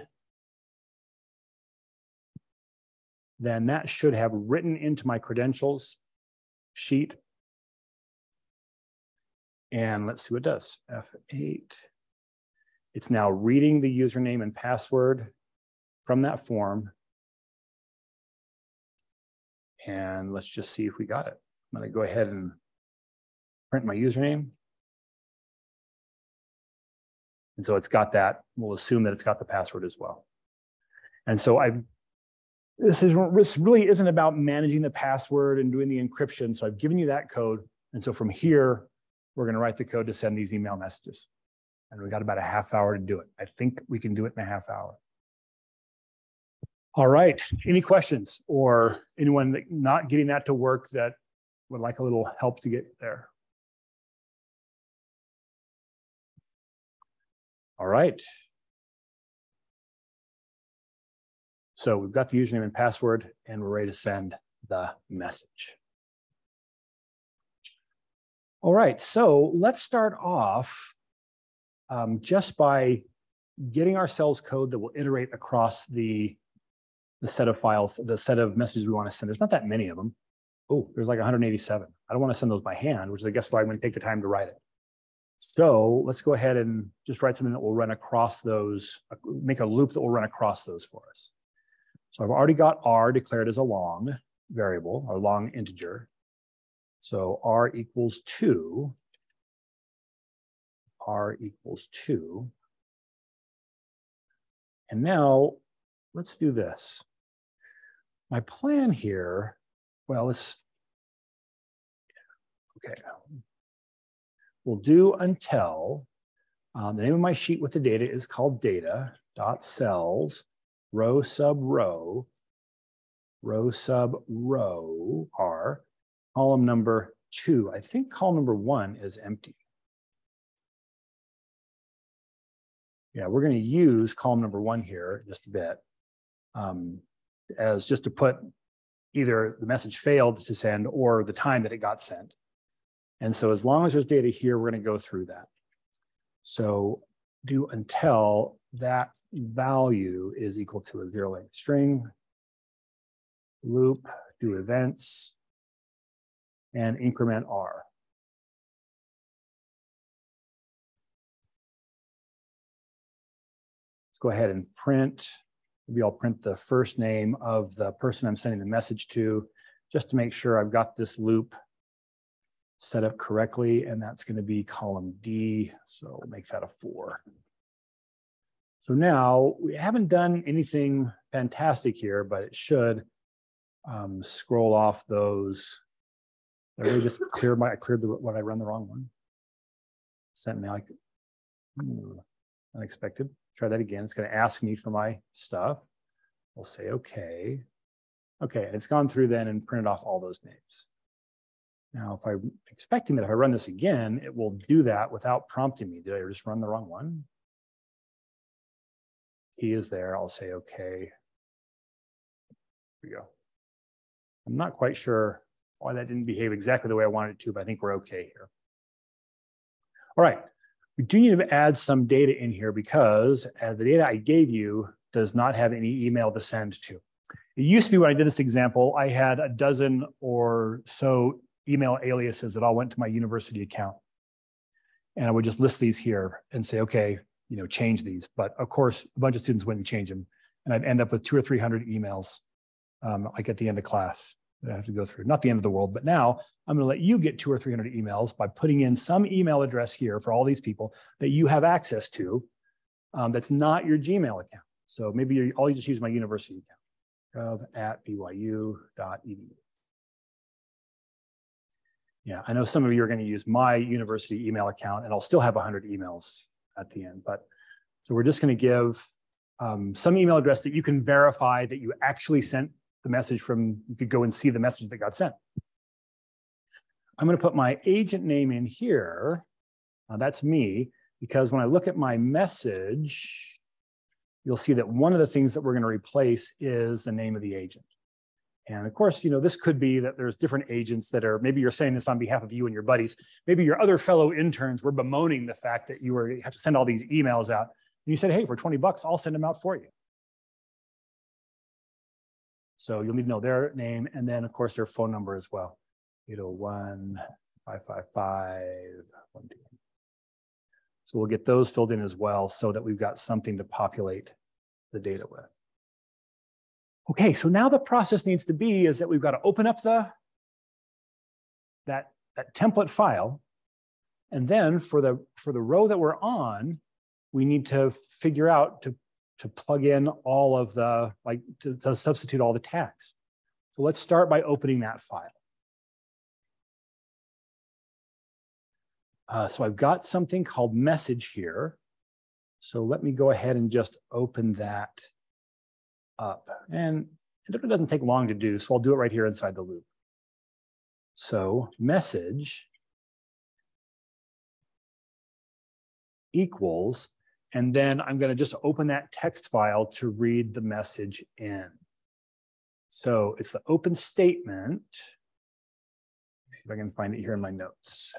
then that should have written into my credentials sheet. And let's see what it does. F8. It's now reading the username and password from that form. And let's just see if we got it. I'm going to go ahead and print my username. And so it's got that. We'll assume that it's got the password as well. And so this really isn't about managing the password and doing the encryption. So I've given you that code. And so from here, we're going to write the code to send these email messages. And we got about a half hour to do it. I think we can do it in a half hour. All right. Any questions or anyone not getting that to work that would like a little help to get there? All right. So we've got the username and password, and we're ready to send the message. All right. So let's start off just by getting ourselves code that will iterate across the set of files, the set of messages we want to send. There's not that many of them. Oh, there's like 187. I don't want to send those by hand, which is I guess why I'm going to take the time to write it. So let's go ahead and just write something that will run across those, make a loop that will run across those for us. So I've already got R declared as a long variable, or long integer. So R equals 2. R equals 2. And now let's do this. My plan here, well, okay. We'll do until the name of my sheet with the data is called data.cells, row sub row R, column number 2. I think column number 1 is empty. Yeah, we're going to use column number 1 here just a bit as just to put either the message failed to send or the time that it got sent. And so as long as there's data here, we're going to go through that. So do until that value is equal to a 0-length string, loop, do events, and increment R. Let's go ahead and print. Maybe I'll print the first name of the person I'm sending the message to, just to make sure I've got this loop set up correctly, and that's going to be column D, so we'll make that a 4. So now we haven't done anything fantastic here, but it should scroll off those. I really just cleared when I run the wrong one. Sent me like unexpected. Try that again. It's going to ask me for my stuff. We'll say okay. Okay, it's gone through then and printed off all those names. Now, if I'm expecting that if I run this again, it will do that without prompting me. Did I just run the wrong one? Key is there. I'll say okay. Here we go. I'm not quite sure why that didn't behave exactly the way I wanted it to, but I think we're okay here. All right. We do need to add some data in here because the data I gave you does not have any email to send to. It used to be when I did this example, I had a dozen or so email aliases that all went to my university account. And I would just list these here and say, okay, change these. But of course, a bunch of students wouldn't change them. And I'd end up with 200 or 300 emails like at the end of class that I have to go through. Not the end of the world, but now I'm going to let you get 200 or 300 emails by putting in some email address here for all these people that you have access to that's not your Gmail account. So maybe I'll just use my university account, gov@byu.edu. Yeah, I know some of you are going to use my university email account, and I'll still have 100 emails at the end. But so we're just going to give some email address that you can verify that you actually sent the message from. You could go and see the message that got sent. I'm going to put my agent name in here. That's me, because when I look at my message, you'll see that one of the things that we're going to replace is the name of the agent. And of course, this could be that there's different agents that are, maybe you're saying this on behalf of you and your buddies. Maybe your other fellow interns were bemoaning the fact that you have to send all these emails out. And you said, hey, for 20 bucks, I'll send them out for you. So you'll need to know their name and then, of course, their phone number as well. 801-555-12. So we'll get those filled in as well so that we've got something to populate the data with. Okay, so now the process needs to be is that we've got to open up that template file. And then for the row that we're on, we need to figure out to plug in all of the, to substitute all the tags. So let's start by opening that file. So I've got something called message here. So let me go ahead and just open that up. And it doesn't take long to do, so I'll do it right here inside the loop. So message equals, and then I'm going to just open that text file to read the message in. So it's the open statement. Let's see if I can find it here in my notes.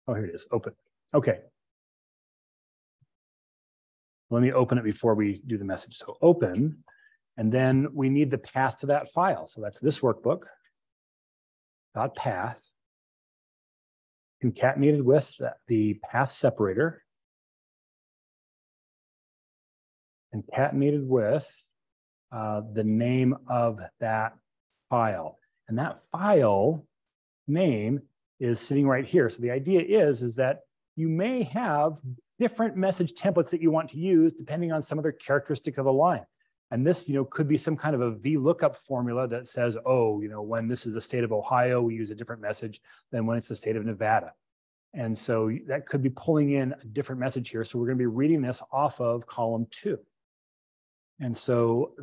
Oh, here it is, open. Okay. Let me open it before we do the message. So open, and then we need the path to that file. So that's this workbook, .path, concatenated with the path separator, concatenated with the name of that file. And that file name is sitting right here. So the idea is that you may have different message templates that you want to use depending on some other characteristic of the line. And this, could be some kind of a VLOOKUP formula that says, oh, when this is the state of Ohio, we use a different message than when it's the state of Nevada. And so that could be pulling in a different message here. So we're going to be reading this off of column 2. And so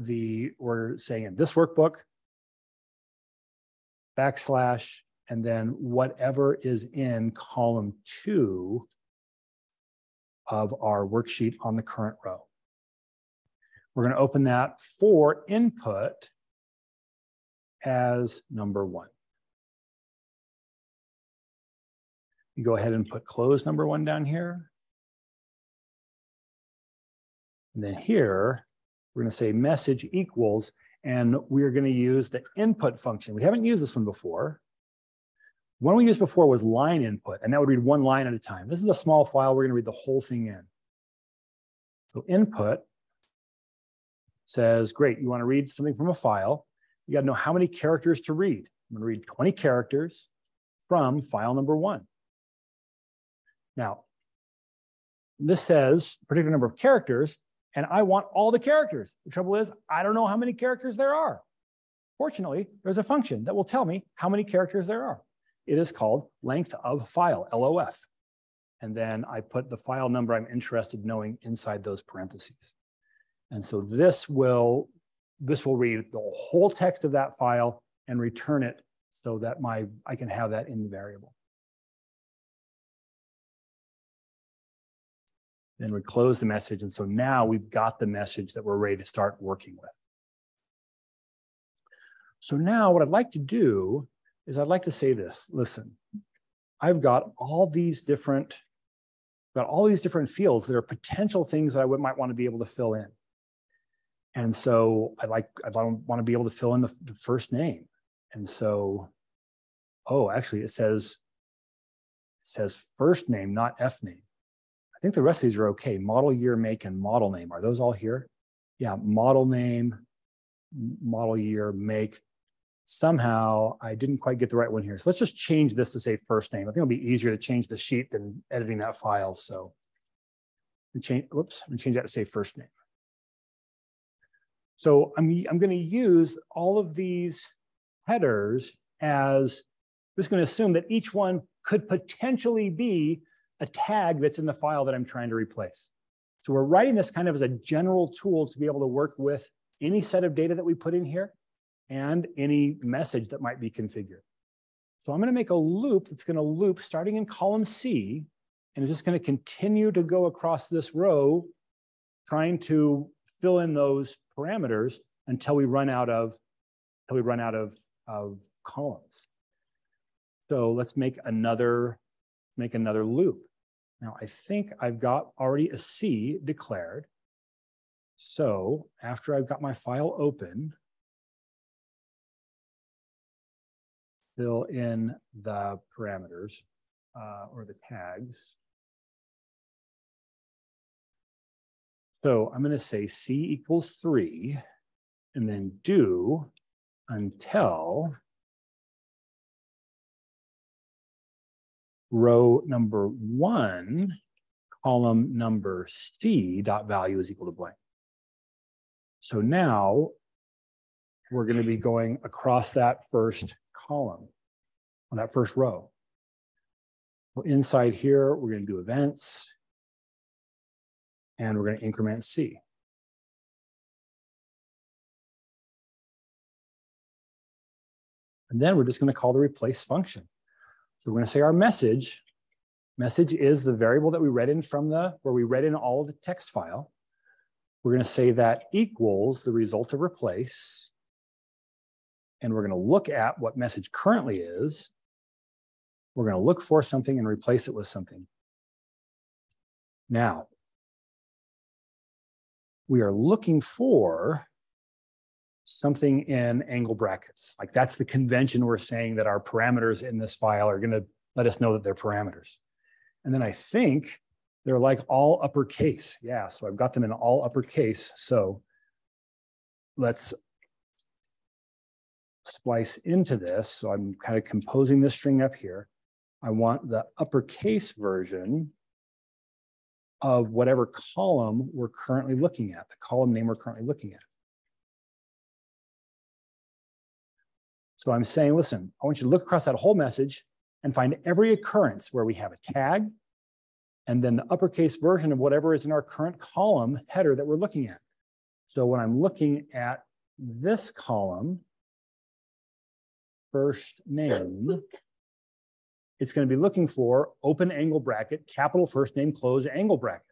we're saying in this workbook, / and then whatever is in column 2 of our worksheet on the current row. We're going to open that for input as number 1. You go ahead and put close number 1 down here. And then here, we're going to say message equals, and we're going to use the input function. We haven't used this one before. One we used before was line input, and that would read one line at a time. This is a small file. We're going to read the whole thing in. So input says, great, you want to read something from a file. You got to know how many characters to read. I'm going to read 20 characters from file number 1. Now, this says a particular number of characters, and I want all the characters. The trouble is, I don't know how many characters there are. Fortunately, there's a function that will tell me how many characters there are. It is called length of file, LOF. And then I put the file number I'm interested in knowing inside those parentheses. And so this will read the whole text of that file and return it so that I can have that in the variable. Then we close the message. And so now we've got the message that we're ready to start working with. So now what I'd like to do is I'd like to say this. Listen, I've got all these different fields that are potential things that I might want to be able to fill in. And so I want to be able to fill in the first name. And so, oh, actually it says first name, not F name. I think the rest of these are okay. Model year, make, and model name. Are those all here? Yeah, model name, model year, make. Somehow I didn't quite get the right one here. So let's just change this to say first name. I think it'll be easier to change the sheet than editing that file. So I'm going to change that to say first name. So I'm going to use all of these headers as, I'm just going to assume that each one could potentially be a tag that's in the file that I'm trying to replace. So we're writing this kind of as a general tool to be able to work with any set of data that we put in here and any message that might be configured. So I'm going to make a loop that's going to loop starting in column C, and it's just going to continue to go across this row, trying to fill in those parameters until we run out of columns. So let's make another loop. Now I think I've got already a C declared. So after I've got my file open, fill in the parameters or the tags. So I'm going to say C equals 3 and then do until row number 1, column number C dot value is equal to blank. So now we're going to be going across that first column on that first row. Well, inside here, we're going to do events, and we're going to increment C. And then we're just going to call the replace function. So we're going to say our message is the variable that we read in from where we read in all of the text file. We're going to say that equals the result of replace. And we're going to look at what message currently is. We're going to look for something and replace it with something. Now, we are looking for something in angle brackets. Like that's the convention we're saying that our parameters in this file are going to let us know that they're parameters. And then I think they're like all uppercase. Yeah, so I've got them in all uppercase. So let's splice into this. So I'm kind of composing this string up here. I want the uppercase version of whatever column we're currently looking at, the column name we're currently looking at. So I'm saying, listen, I want you to look across that whole message and find every occurrence where we have a tag and then the uppercase version of whatever is in our current column header that we're looking at. So when I'm looking at this column, first name, it's going to be looking for open angle bracket, capital first name, close angle bracket.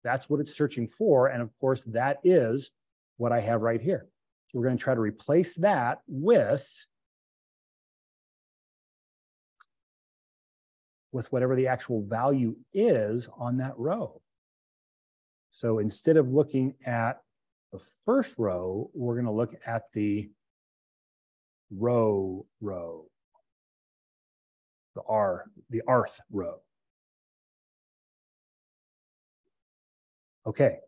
That's what it's searching for. And of course, that is what I have right here. So we're going to try to replace that with whatever the actual value is on that row. So instead of looking at the first row, we're going to look at the row, the rth row. Okay,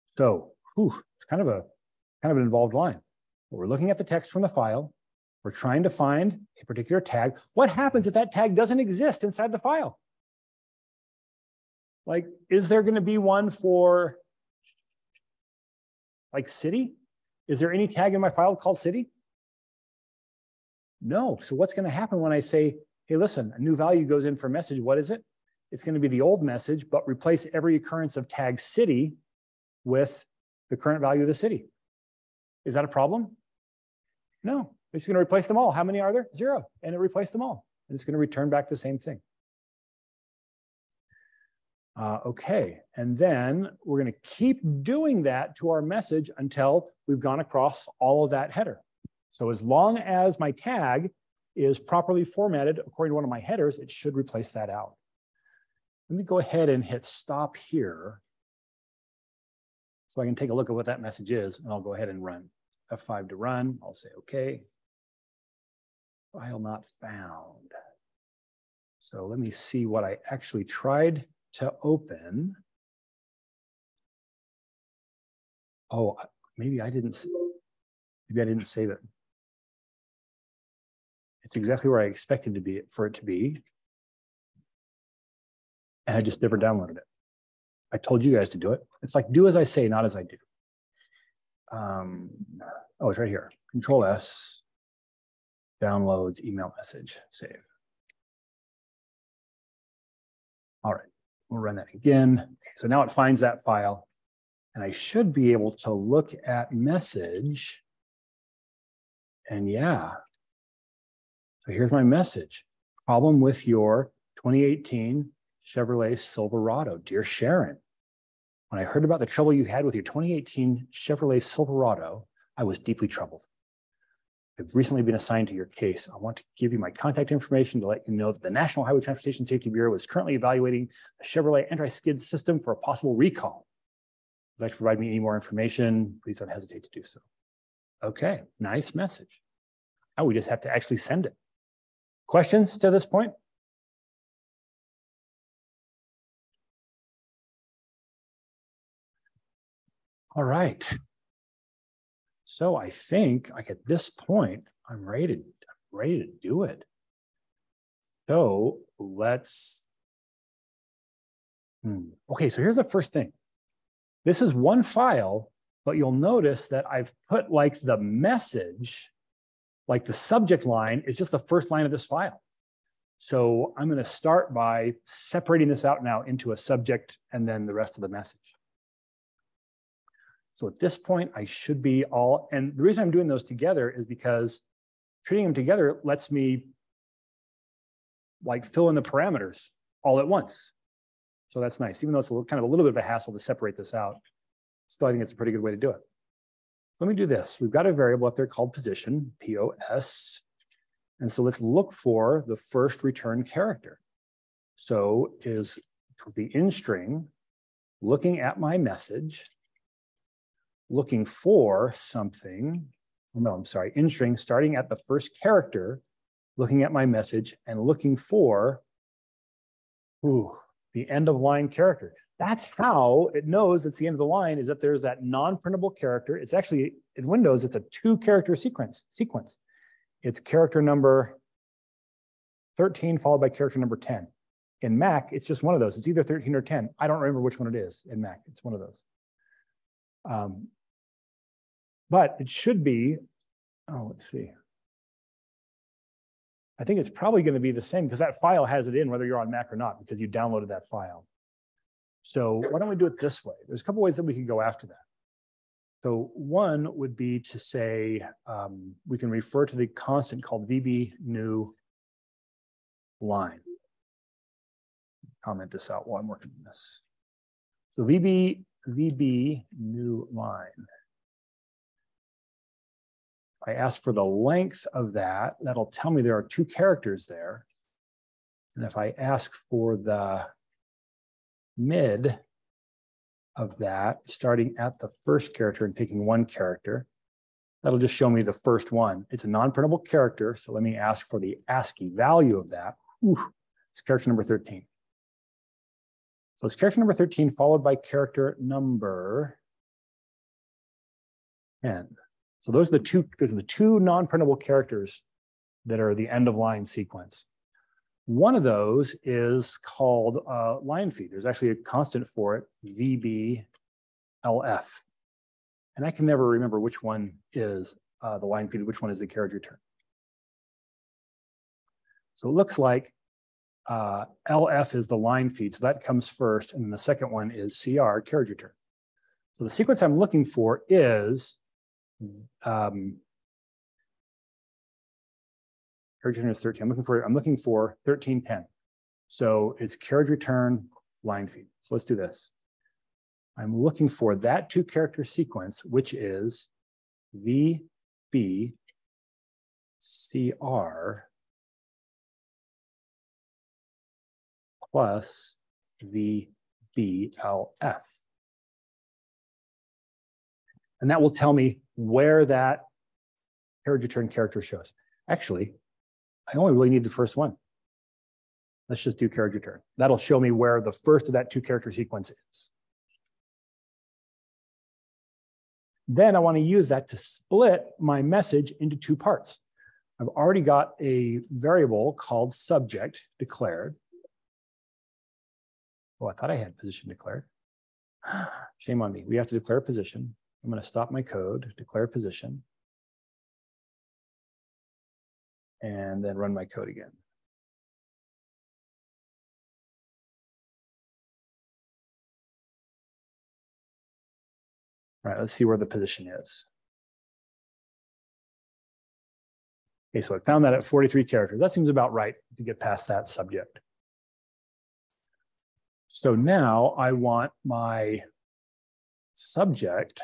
so it's kind of an involved line. We're looking at the text from the file. We're trying to find a particular tag. What happens if that tag doesn't exist inside the file? Like, is there going to be one for like city? Is there any tag in my file called city? No. So what's going to happen when I say, hey, listen, a new value goes in for message. What is it? It's going to be the old message, but replace every occurrence of tag city with the current value of the city. Is that a problem? No. It's going to replace them all. How many are there? 0. And it replaced them all. And it's going to return back the same thing. Okay, and then we're going to keep doing that to our message until we've gone across all of that header. So as long as my tag is properly formatted according to one of my headers, it should replace that out. Let me go ahead and hit stop here so I can take a look at what that message is, and I'll go ahead and run. F5 to run. I'll say okay. File not found. So let me see what I actually tried to open. Oh, maybe I didn't save it. It's exactly where I expected to be for it to be. And I just never downloaded it. I told you guys to do it. It's like do as I say, not as I do. Oh, it's right here. Control S, downloads, email message, save. All right, we'll run that again. So now it finds that file, and I should be able to look at message. And yeah, so here's my message. Problem with your 2018 Chevrolet Silverado. Dear Sharon, when I heard about the trouble you had with your 2018 Chevrolet Silverado, I was deeply troubled. I've recently been assigned to your case. I want to give you my contact information to let you know that the National Highway Transportation Safety Bureau is currently evaluating a Chevrolet anti-skid system for a possible recall. If you'd like to provide me any more information, please don't hesitate to do so. Okay, nice message. Now we just have to actually send it. Questions to this point? All right. So I think like at this point, I'm ready to do it. So let's, okay, so here's the first thing. This is one file, but you'll notice that I've put like the message, like the subject line is just the first line of this file. So I'm going to start by separating this out now into a subject and then the rest of the message. So at this point, I should be all, and the reason I'm doing those together is because treating them together lets me like fill in the parameters all at once. So that's nice, even though it's kind of a little bit of a hassle to separate this out. Still, I think it's a pretty good way to do it. Let me do this. We've got a variable up there called position, POS. And so let's look for the first return character. So is the in string looking at my message, looking for something, no, I'm sorry, in string starting at the first character, looking at my message and looking for the end of line character. That's how it knows it's the end of the line, is that there's that non-printable character. It's actually, in Windows, it's a 2-character sequence. It's character number 13 followed by character number 10. In Mac, it's just one of those. It's either 13 or 10. I don't remember which one it is in Mac. It's one of those. But it should be, let's see. I think it's probably going to be the same because that file has it in whether you're on Mac or not because you downloaded that file. So why don't we do it this way? There's a couple ways that we can go after that. So one would be to say, we can refer to the constant called VB new line. Comment this out while I'm working on this. So VB new line. I ask for the length of that. That'll tell me there are 2 characters there. And if I ask for the mid of that, starting at the first character and picking 1 character, that'll just show me the first one. It's a non-printable character, so let me ask for the ASCII value of that. It's character number 13. So it's character number 13 followed by character number 10. So those are the two non-printable characters that are the end of line sequence. One of those is called line feed. There's actually a constant for it, VBLF. And I can never remember which one is the line feed, which one is the carriage return. So it looks like LF is the line feed, so that comes first, and then the second one is CR, carriage return. So the sequence I'm looking for is carriage return is 13. I'm looking for 1310. So it's carriage return line feed. So let's do this. I'm looking for that 2-character sequence, which is VBCR plus VBLF. And that will tell me where that carriage return character shows. Actually, I only really need the first one. Let's just do carriage return. That'll show me where the first of that 2-character sequence is. Then I want to use that to split my message into 2 parts. I've already got a variable called subject declared. Oh, I thought I had position declared. Shame on me. We have to declare position. I'm going to stop my code, declare position, and then run my code again. All right, let's see where the position is. Okay, so I found that at 43 characters. That seems about right to get past that subject. So now I want my subject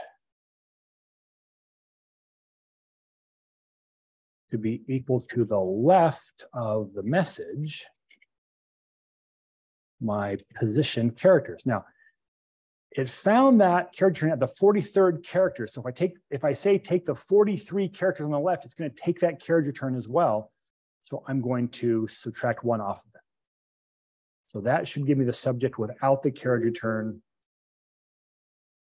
to be equal to the left of the message, my position characters. Now, it found that character at the 43rd character. So if I say take the 43 characters on the left, it's going to take that carriage return as well. So I'm going to subtract 1 off of it. So that should give me the subject without the carriage return.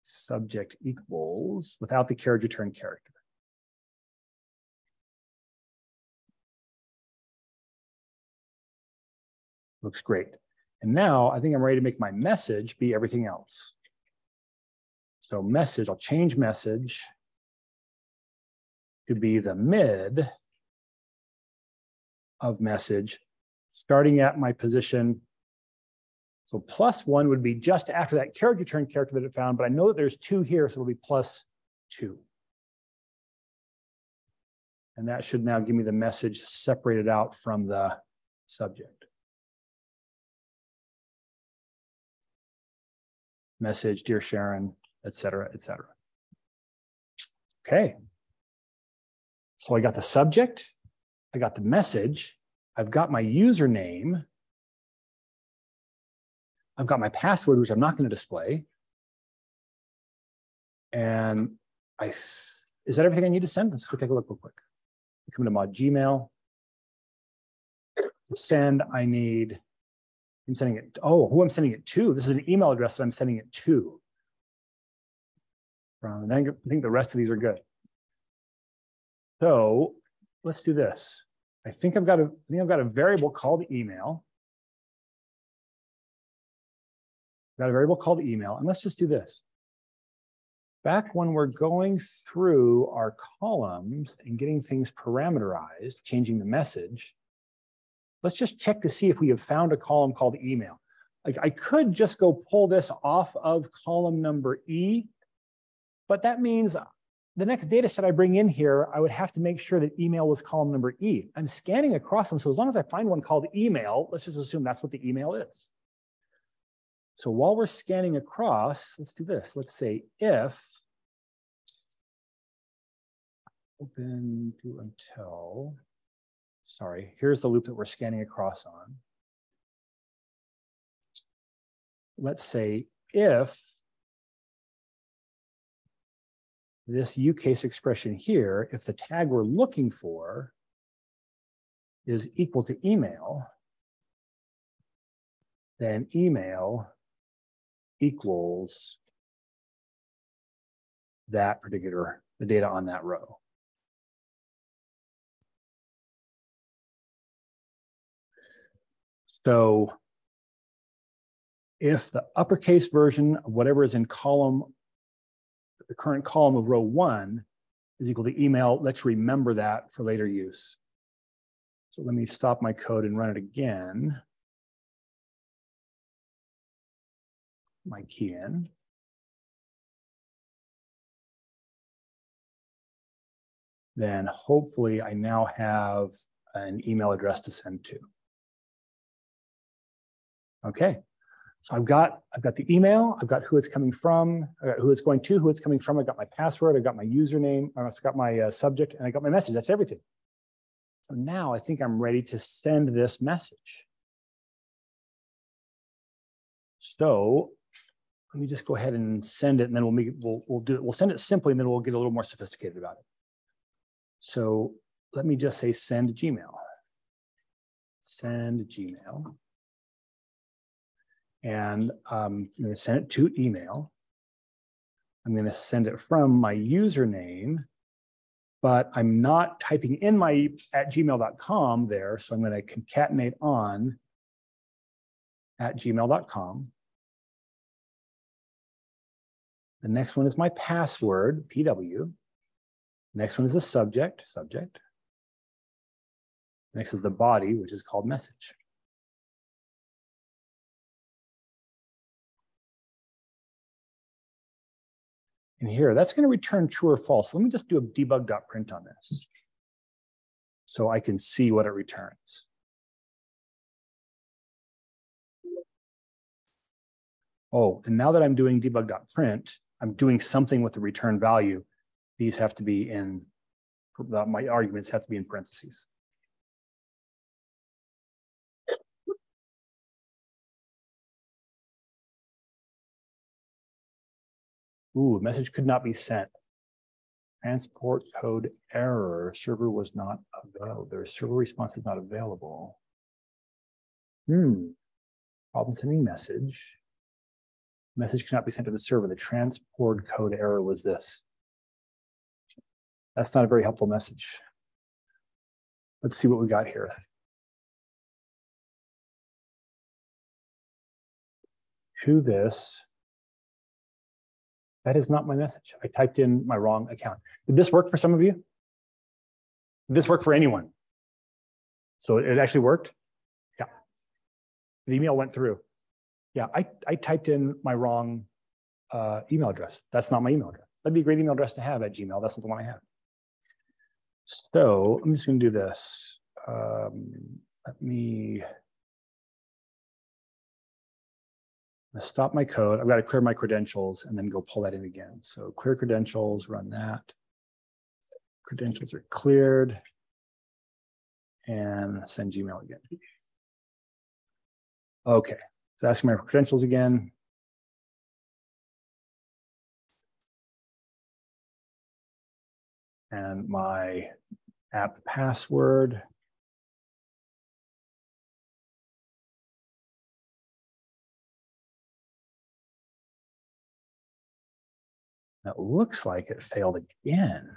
Subject equals without the carriage return character. Looks great. And now I think I'm ready to make my message be everything else. So message, I'll change message to be the mid of message, starting at my position. So +1 would be just after that carriage return character that it found, but I know that there's 2 here, so it'll be +2. And that should now give me the message separated out from the subject. Message, dear Sharon, et cetera, et cetera. Okay. So I got the subject, I got the message, I've got my username, I've got my password, which I'm not going to display. And is that everything I need to send? Let's go take a look real quick. Come to my Gmail. To send, I'm sending it, who I'm sending it to. This is an email address that I'm sending it to. I think the rest of these are good. So let's do this. I think I've got a variable called email. Got a variable called email, and let's just do this. Back when we're going through our columns and getting things parameterized, changing the message, let's just check to see if we have found a column called email. Like I could just go pull this off of column number E, but that means the next data set I bring in here, I would have to make sure that email was column number E. I'm scanning across them, so as long as I find one called email, let's just assume that's what the email is. So while we're scanning across, let's do this. Let's say if open to until, sorry, here's the loop that we're scanning across on. Let's say if this use case expression here, if the tag we're looking for is equal to email, then email equals the data on that row. So if the uppercase version of whatever is in the current column of row 1 is equal to email, let's remember that for later use. So let me stop my code and run it again. My key in. Then hopefully I now have an email address to send to. Okay, So I've got the email, I've got who it's coming from, I got who it's going to, who it's coming from, I got my password, I got my username, I've got my subject, and I got my message. That's everything. So now I think I'm ready to send this message. So let me just go ahead and send it, and then we'll send it simply, and then we'll get a little more sophisticated about it. So let me just say send Gmail. Send Gmail. And I'm going to send it to email. I'm going to send it from my username, but I'm not typing in my @gmail.com there. So I'm going to concatenate on @gmail.com. The next one is my password, PW. Next one is the subject. Next is the body, which is called message. And here, that's going to return true or false. Let me just do a debug.print on this so I can see what it returns. Oh, and now that I'm doing debug.print, I'm doing something with the return value. These have to be in, my arguments have to be in parentheses. Ooh, message could not be sent. Transport code error, server was not available. Their server response is not available. Problem sending message. Message cannot be sent to the server. The transport code error was this. That's not a very helpful message. Let's see what we got here. To this. That is not my message. I typed in my wrong account. Did this work for some of you? Did this work for anyone? So it actually worked? Yeah. The email went through. Yeah, I typed in my wrong email address. That's not my email address. That'd be a great email address to have at Gmail. That's not the one I have. So I'm just going to do this. Let me stop my code. I've got to clear my credentials and then go pull that in again. So clear credentials, run that. Credentials are cleared. And send Gmail again. Okay, so asking my credentials again. And my app password. It looks like it failed again.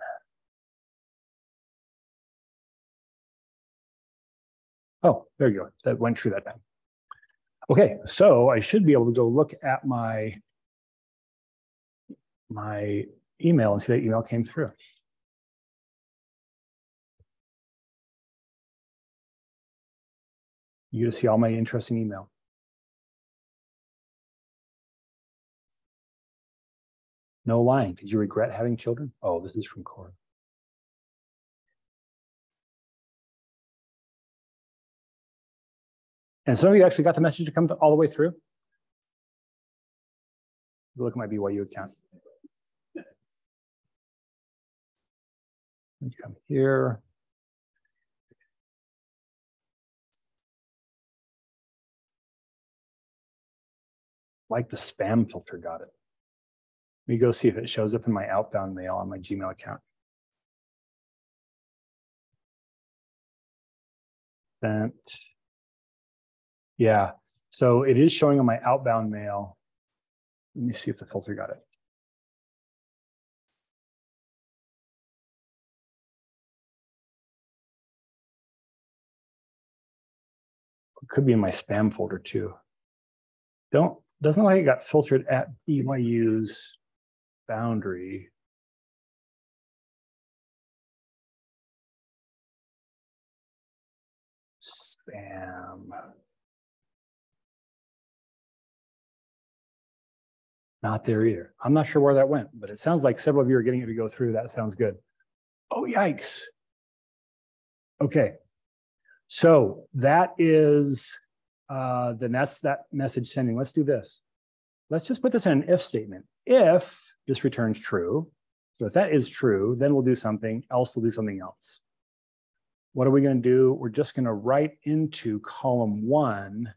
Oh, there you go. That went true that time. Okay, so I should be able to go look at my email and see that email came through. You get to see all my interesting email. No lying. Did you regret having children? Oh, this is from Cora. And some of you actually got the message to come all the way through. Look at my BYU account. You come here. Like the spam filter got it. Let me go see if it shows up in my outbound mail on my Gmail account. Sent. Yeah, so it is showing on my outbound mail. Let me see if the filter got it. It could be in my spam folder too. Doesn't look like it got filtered at BYU's boundary. Spam. Not there either. I'm not sure where that went, but it sounds like several of you are getting it to go through. That sounds good. Oh, yikes. Okay. So that is then that's that message sending. Let's do this. Let's just put this in an if statement. If this returns true, so if that is true, then we'll do something else, we'll do something else. What are we going to do? We're just going to write into column 1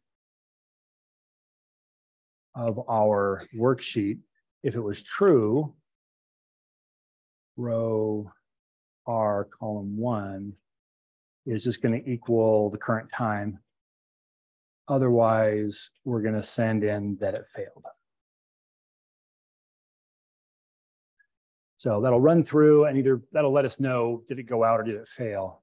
of our worksheet. If it was true, row R column 1 is just going to equal the current time. Otherwise, we're going to send in that it failed. So that'll run through and either that'll let us know, did it go out or did it fail?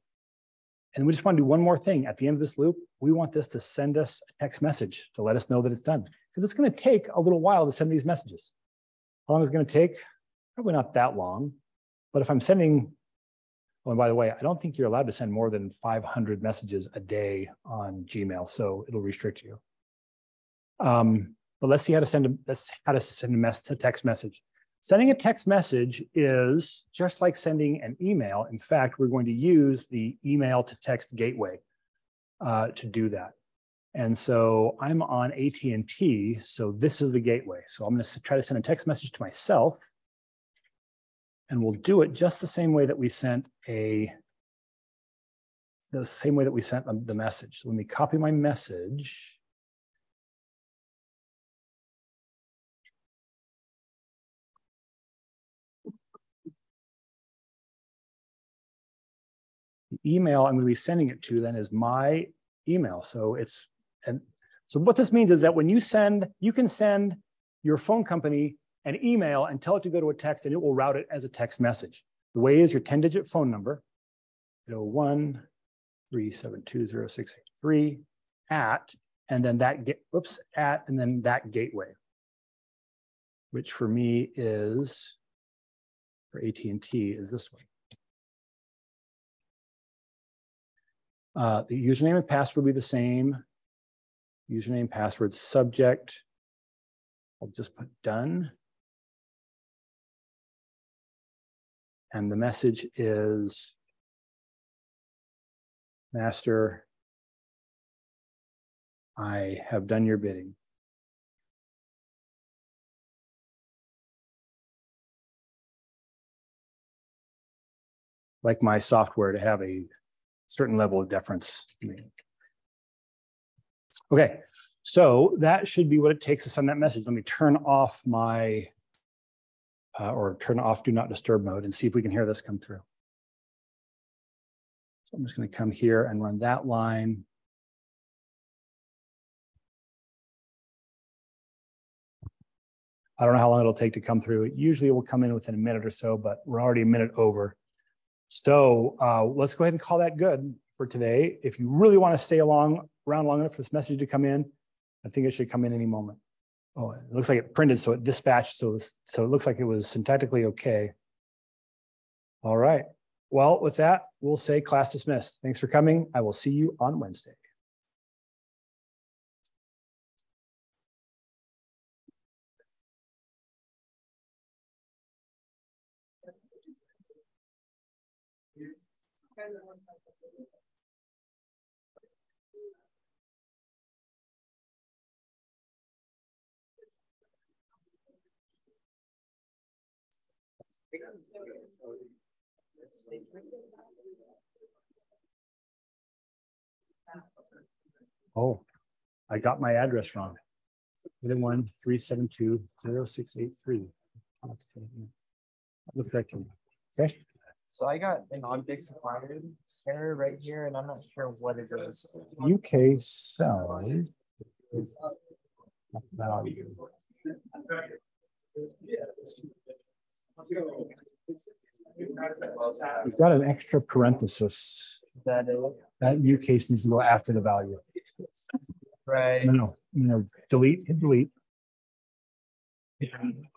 And we just want to do one more thing. At the end of this loop, we want this to send us a text message to let us know that it's done. Because it's going to take a little while to send these messages. How long is it going to take? Probably not that long. But if I'm sending, oh, and by the way, I don't think you're allowed to send more than 500 messages a day on Gmail, so it'll restrict you. But let's see how to send a text message. Sending a text message is just like sending an email. In fact, we're going to use the email to text gateway to do that. And so I'm on AT&T, so this is the gateway. So I'm going to try to send a text message to myself, and we'll do it just the same way that we sent the message. So let me copy my message. The email I'm going to be sending it to then is my email. So so what this means is that when you can send your phone company an email and tell it to go to a text, and it will route it as a text message. The way is your 10-digit phone number, 1-372-0683 at, and then that and then that gateway, which for me is, for AT&T is this one. The username and password will be the same. Username, password, subject. I'll just put done. And the message is, Master, I have done your bidding. Like my software to have a certain level of deference. Okay, so that should be what it takes to send that message. Let me turn off my, or turn off do not disturb mode and see if we can hear this come through. So I'm just going to come here and run that line. I don't know how long it'll take to come through. Usually it will come in within a minute or so, but we're already a minute over. So let's go ahead and call that good for today. If you really want to stay around long enough for this message to come in, I think it should come in any moment. Oh, it looks like it printed, so it dispatched, so it looks like it was syntactically okay. All right. Well, with that, we'll say class dismissed. Thanks for coming. I will see you on Wednesday. Oh, I got my address wrong. 1-372-0683. Look right to me. Okay.
So I got an object acquired error right here, and I'm not sure what it is.
UK side is value. We've got an extra parenthesis.
That
U case needs to go after the value.
right.
No, delete, hit delete. And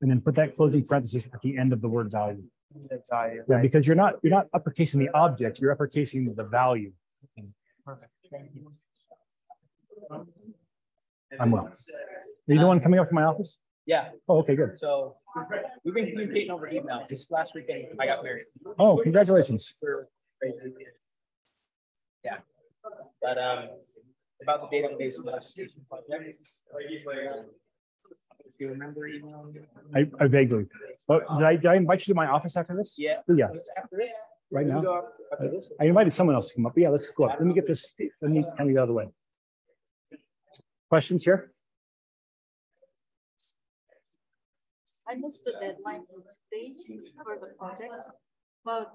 then put that closing parenthesis at the end of the word value.
Value,
Yeah,
right.
because you're not uppercasing the object, you're uppercasing the value.
Perfect. Thank you.
I'm well. Are you the one coming up to my office?
Yeah.
Oh, okay, good.
So we've been communicating over email. Just last weekend, I got married.
Oh, congratulations.
Yeah. But about the database investigation project. If you remember emailing me.
I vaguely. Oh, did I invite you to my office after this?
Yeah.
Oh, yeah.
After this?
Right now.
After this?
I invited someone else to come up. Yeah, let's go up. Let me get this. Let me kind of get out of the way. Questions here?
I missed the deadline for today for the project, but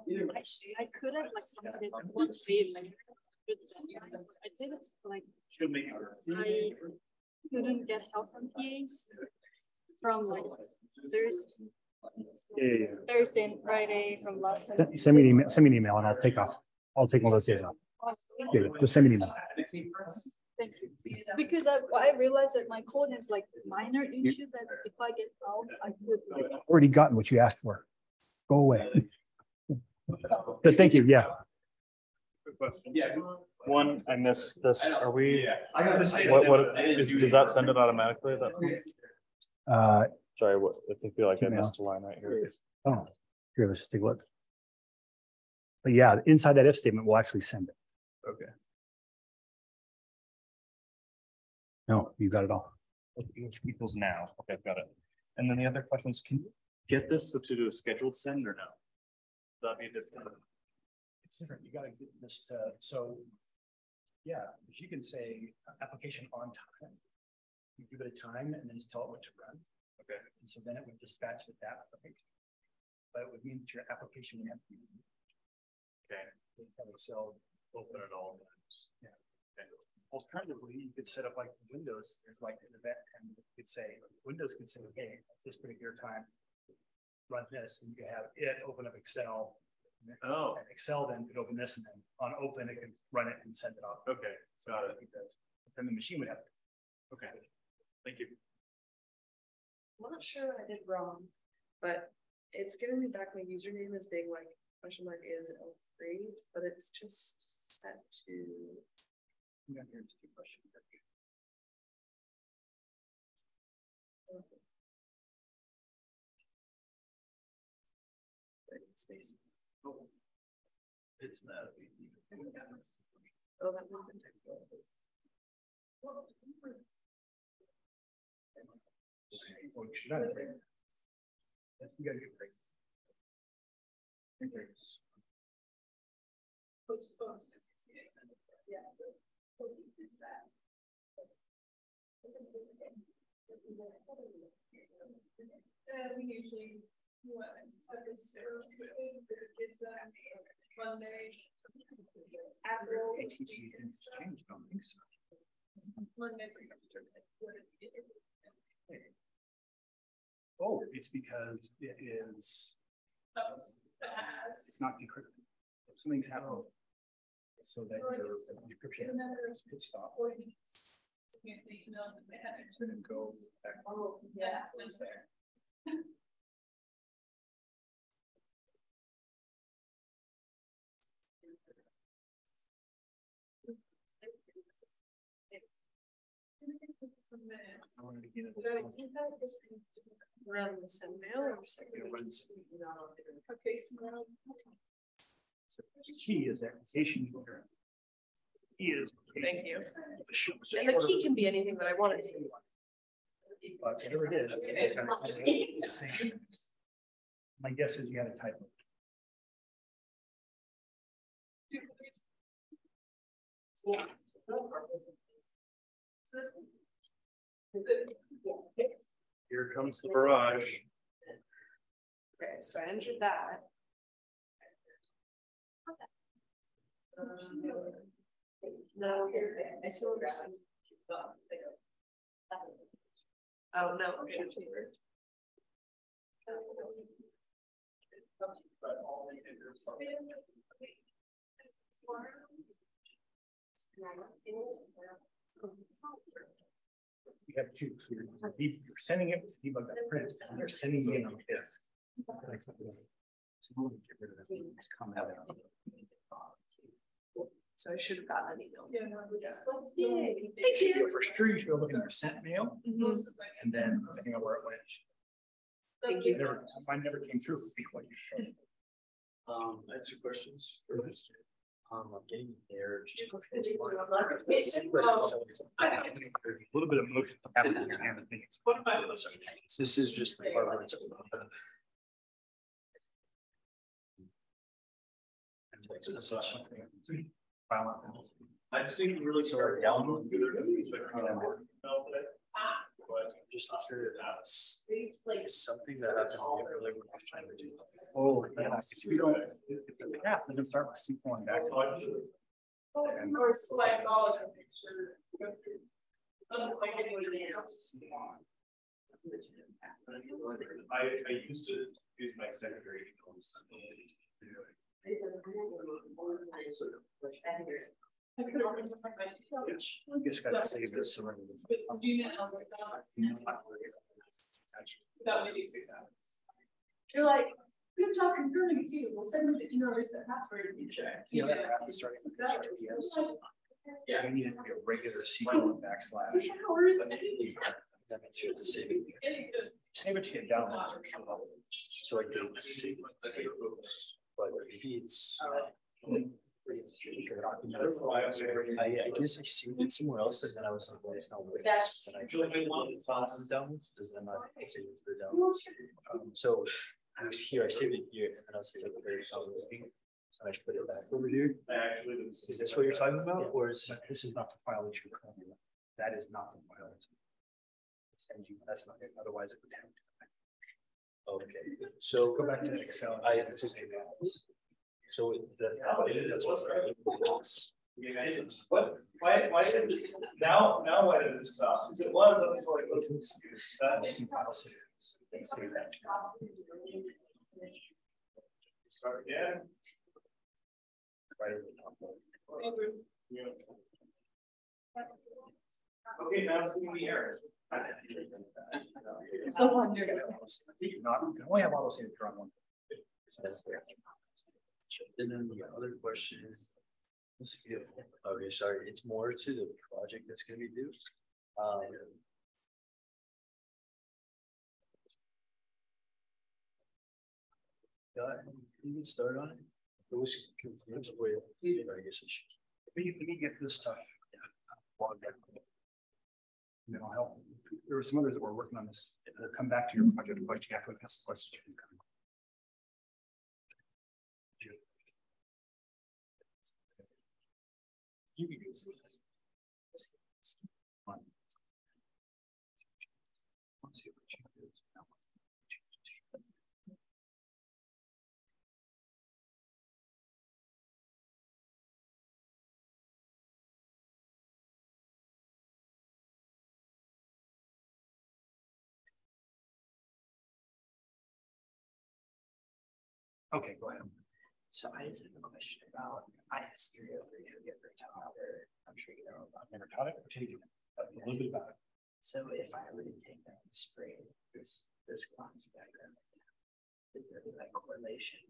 I couldn't like submit it one day later. I did it like I couldn't get help from TAs from like Thursday and Friday from last.
Send me an email. Send me an email, and I'll take off. I'll take one of those days off. Yeah, just send me an email.
Thank you. Because I realized that my code has like minor issue that if I get help, I could.
I've already gotten what you asked for. Go away. But thank you. Yeah.
Yeah.
One, I missed this. Are we? Does that send it automatically? Sorry, what? I feel like I missed a line right here.
Oh, here, let's just take a look. But yeah, inside that if statement, we'll actually send it.
Okay.
No, you got it all.
Equals now. Okay, got it. And then the other questions, can you get this to do a scheduled send or no? That'd be different.
It's different. You got to get this to, so yeah, if you can say application on time, you give it a time and then just tell it what to run.
Okay.
And so then it would dispatch that application. But it would mean that your application would have to be.
Okay.
Excel
Open at all times.
Yeah. Okay. Alternatively, you could set up like Windows. There's like an event, and you could say Windows could say, "Hey, at this particular time, run this," and you could have it open up Excel.
Oh.
And Excel then could open this, and then on open it can run it and send it off.
Okay, got it.
Then the machine would have.
Okay, thank you.
I'm not sure what I did wrong, but it's giving me back my username as being like question mark is L3, but it's just set to.
Yeah, here's two questions.
Space.
Oh, it's not.
Oh, that would have been technical.
Oh, you should have a break. Yes, we gotta get a break.
Yeah. We usually Monday.
ATT things changed, I don't think so. Oh, it's because it is. It's not decrypted. Something's happened. So that your decryption could stop. And go back.
Yeah, it's there.
I wanted to get it.
Run the send mail or
Okay,
So the key is application. Key is.
Thank you. And the key can be anything that I want it to be.
Whatever it is. My guess is you had a typo.
Here comes the barrage.
Okay, so I entered that. No, I still understand. Oh, no.
We have two. So you're sending it to debug that print. And they're sending me in on this. So we'll get rid of that. Just comment out.
So I should have gotten an email.
Yeah, no, it's
Yay, thank you.
For sure, you should be looking at your sent mail, and then depending on where it went.
Thank you.
Mine never came through. Be quite sure.
Answer questions first.
I'm getting there. Just
a little bit of motion happening in your hand.
This is just the part where it's
I just think really start down.
just not sure that's something that happened earlier when I was trying to do.
Oh, yeah, if we don't, if the path doesn't start with C pulling back. I used to use my secondary. I just gotta save this.
You're like, good job confirming it too. We'll send you the email reset password in the future.
Yeah, I need to be a regular SQL backslash.
That makes sure to save it.
Save it to your downloads for sure.
So I didn't save it. But maybe it's. I guess I saved it somewhere else, and then I was like, well, it's not working. And I tried to downloads, does that not save it to the downloads? So I was here, I saved it here, and then I was like, okay, it's not working. So I should put it back over here. Is this what you're talking about, or is
this is not the file that you currently? That is not the file. That's not it. Otherwise, it would have to.
Okay, so
Go back to Excel.
I have to say that. So that's what's
What? Why is it now? Why did it stop? Because it was always like that.
Must be file saves. Save that.
Start again.
right at the top.
Okay, now it's giving me errors.
No wonder.
You can only have auto save for on one.
So that's the and then the other question is, okay, sorry, it's more to the project that's going to be due. You can start on it. It was confused with, I guess I should.
Let me get this stuff. And then I'll help. There were some others that were working on this. We'll come back to your project question after we ask the question. You can do this. Okay, go ahead.
So I just have a question about IS3 over here. Have you ever taught it? I'm sure you know about.
I've never taught it. A little bit about it.
So if I were to take that and spray this class background, is there like correlation?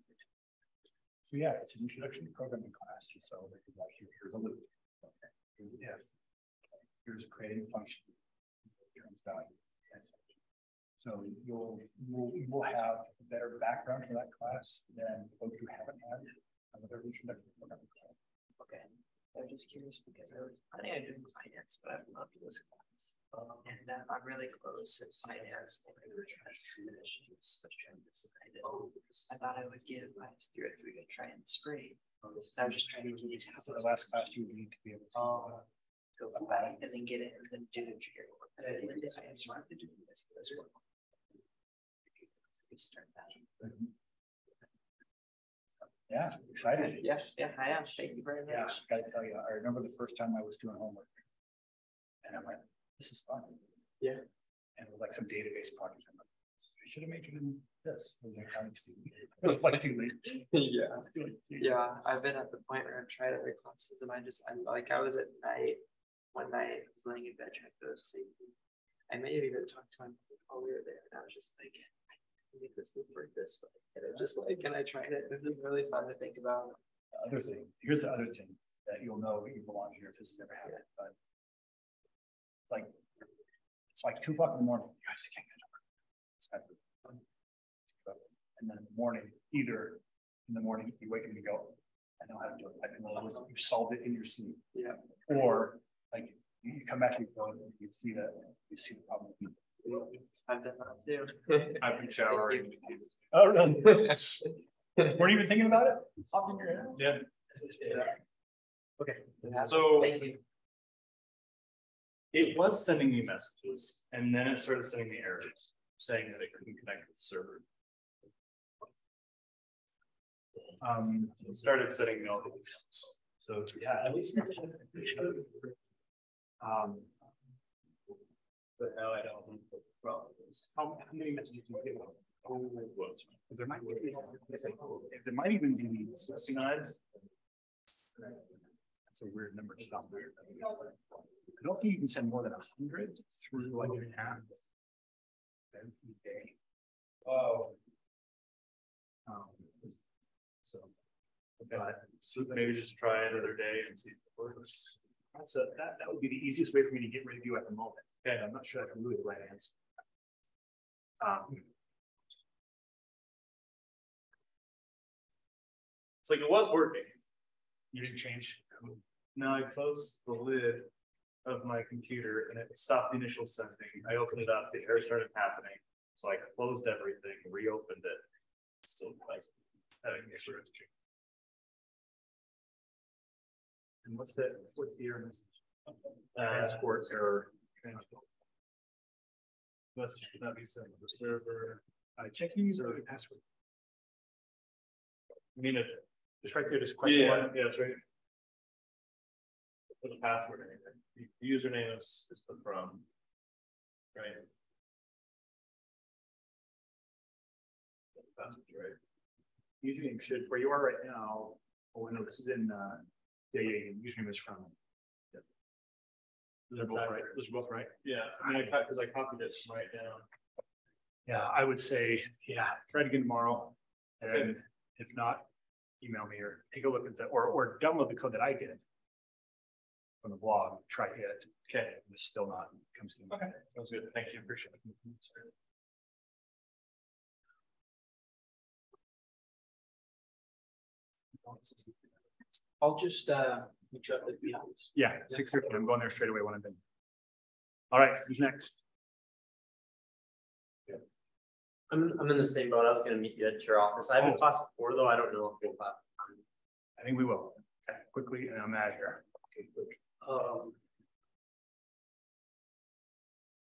So yeah, it's an introduction to programming class. So like here's a loop. Okay. If here's creating a function, returns value. So you'll have a better background for that class than folks who haven't had another introduction to programming class.
Okay. I'm just curious because I was planning on doing finance, but I've loved this class. And then I'm really close at finance when I were trying to finish this. I thought I would give IS3 a try and spray. I was just trying to get it.
So the last class you would need to be able to
go back and then get it and then do the trigger. And I didn't decide to do this as well. Start that.
Yeah, excited.
Yeah, I am. Thank you very much.
Yeah, gotta tell you, I remember the first time I was doing homework, and I'm like, "This is fun."
Yeah,
and it was like some database project. I'm like, I should have majored in this. It was an accounting student. It was like too late.
Yeah. I've been at the point where I've tried other classes, and I was at night. One night, I was laying in bed trying to go to sleep. I may have even talked to him while we were there, and I was just like, make this look like this way. And it just like, and I tried it. It was really fun to think about.
The other thing, here's the other thing that you'll know you belong here if this has ever happened. But it's like 2 o'clock in the morning. You guys can't get up. And then in the morning, either in the morning you wake up and you go, I know how to do it. I can you solved it in your sleep.
Yeah.
Or like you come back to your phone and you see the problem.
I've done that too.
I've been showering.
Oh, really? Weren't you even thinking about it? Popped in your head?
Yeah.
Okay.
So
Thank you.
it was sending me messages, and then it started sending me errors saying that it couldn't connect with the server. It started setting me all the accounts. So yeah, at least but now I don't know what the problem is.
How many messages do you get? There might even be 69. That's a weird number to stop there. I don't think you can send more than 100 through like an app every day.
Oh.
So,
So maybe just try another day and see if it works.
that would be the easiest way for me to get rid of you at the moment. Okay, I'm not sure that's really the right answer.
It's like it was working.
You didn't change.
Now I closed the lid of my computer and it stopped the initial sending. I opened it up, the error started happening. So I closed everything, reopened it. It's still present. Having issue.
And what's the error message? Transport error.
Message could not be sent to the server.
Check user or password.
I mean,
Just right there, just question one.
Yeah, it's right. For the password, anything. The username is the from. Right. Password, right.
Username should, where you are right now. Oh no, this is in username is from. Yeah. Those are both right. Those are both right.
Yeah, I mean, because I copied it right down.
Yeah, I would say, try it again tomorrow. And if not, email me or take a look at or download the code that I did from the blog, try it. Okay, it's still not comes in.
Okay, sounds good. Thank you. Appreciate it.
I'll just meet you up at the office.
Yeah, 6:30. I'm going there straight away when I'm done. All right, who's next?
I'm in the same boat. I was gonna meet you at your office. I have a class at 4 though. I don't know if we'll have time.
I think we will. Okay, quickly, and I'm out of here. Okay, quick.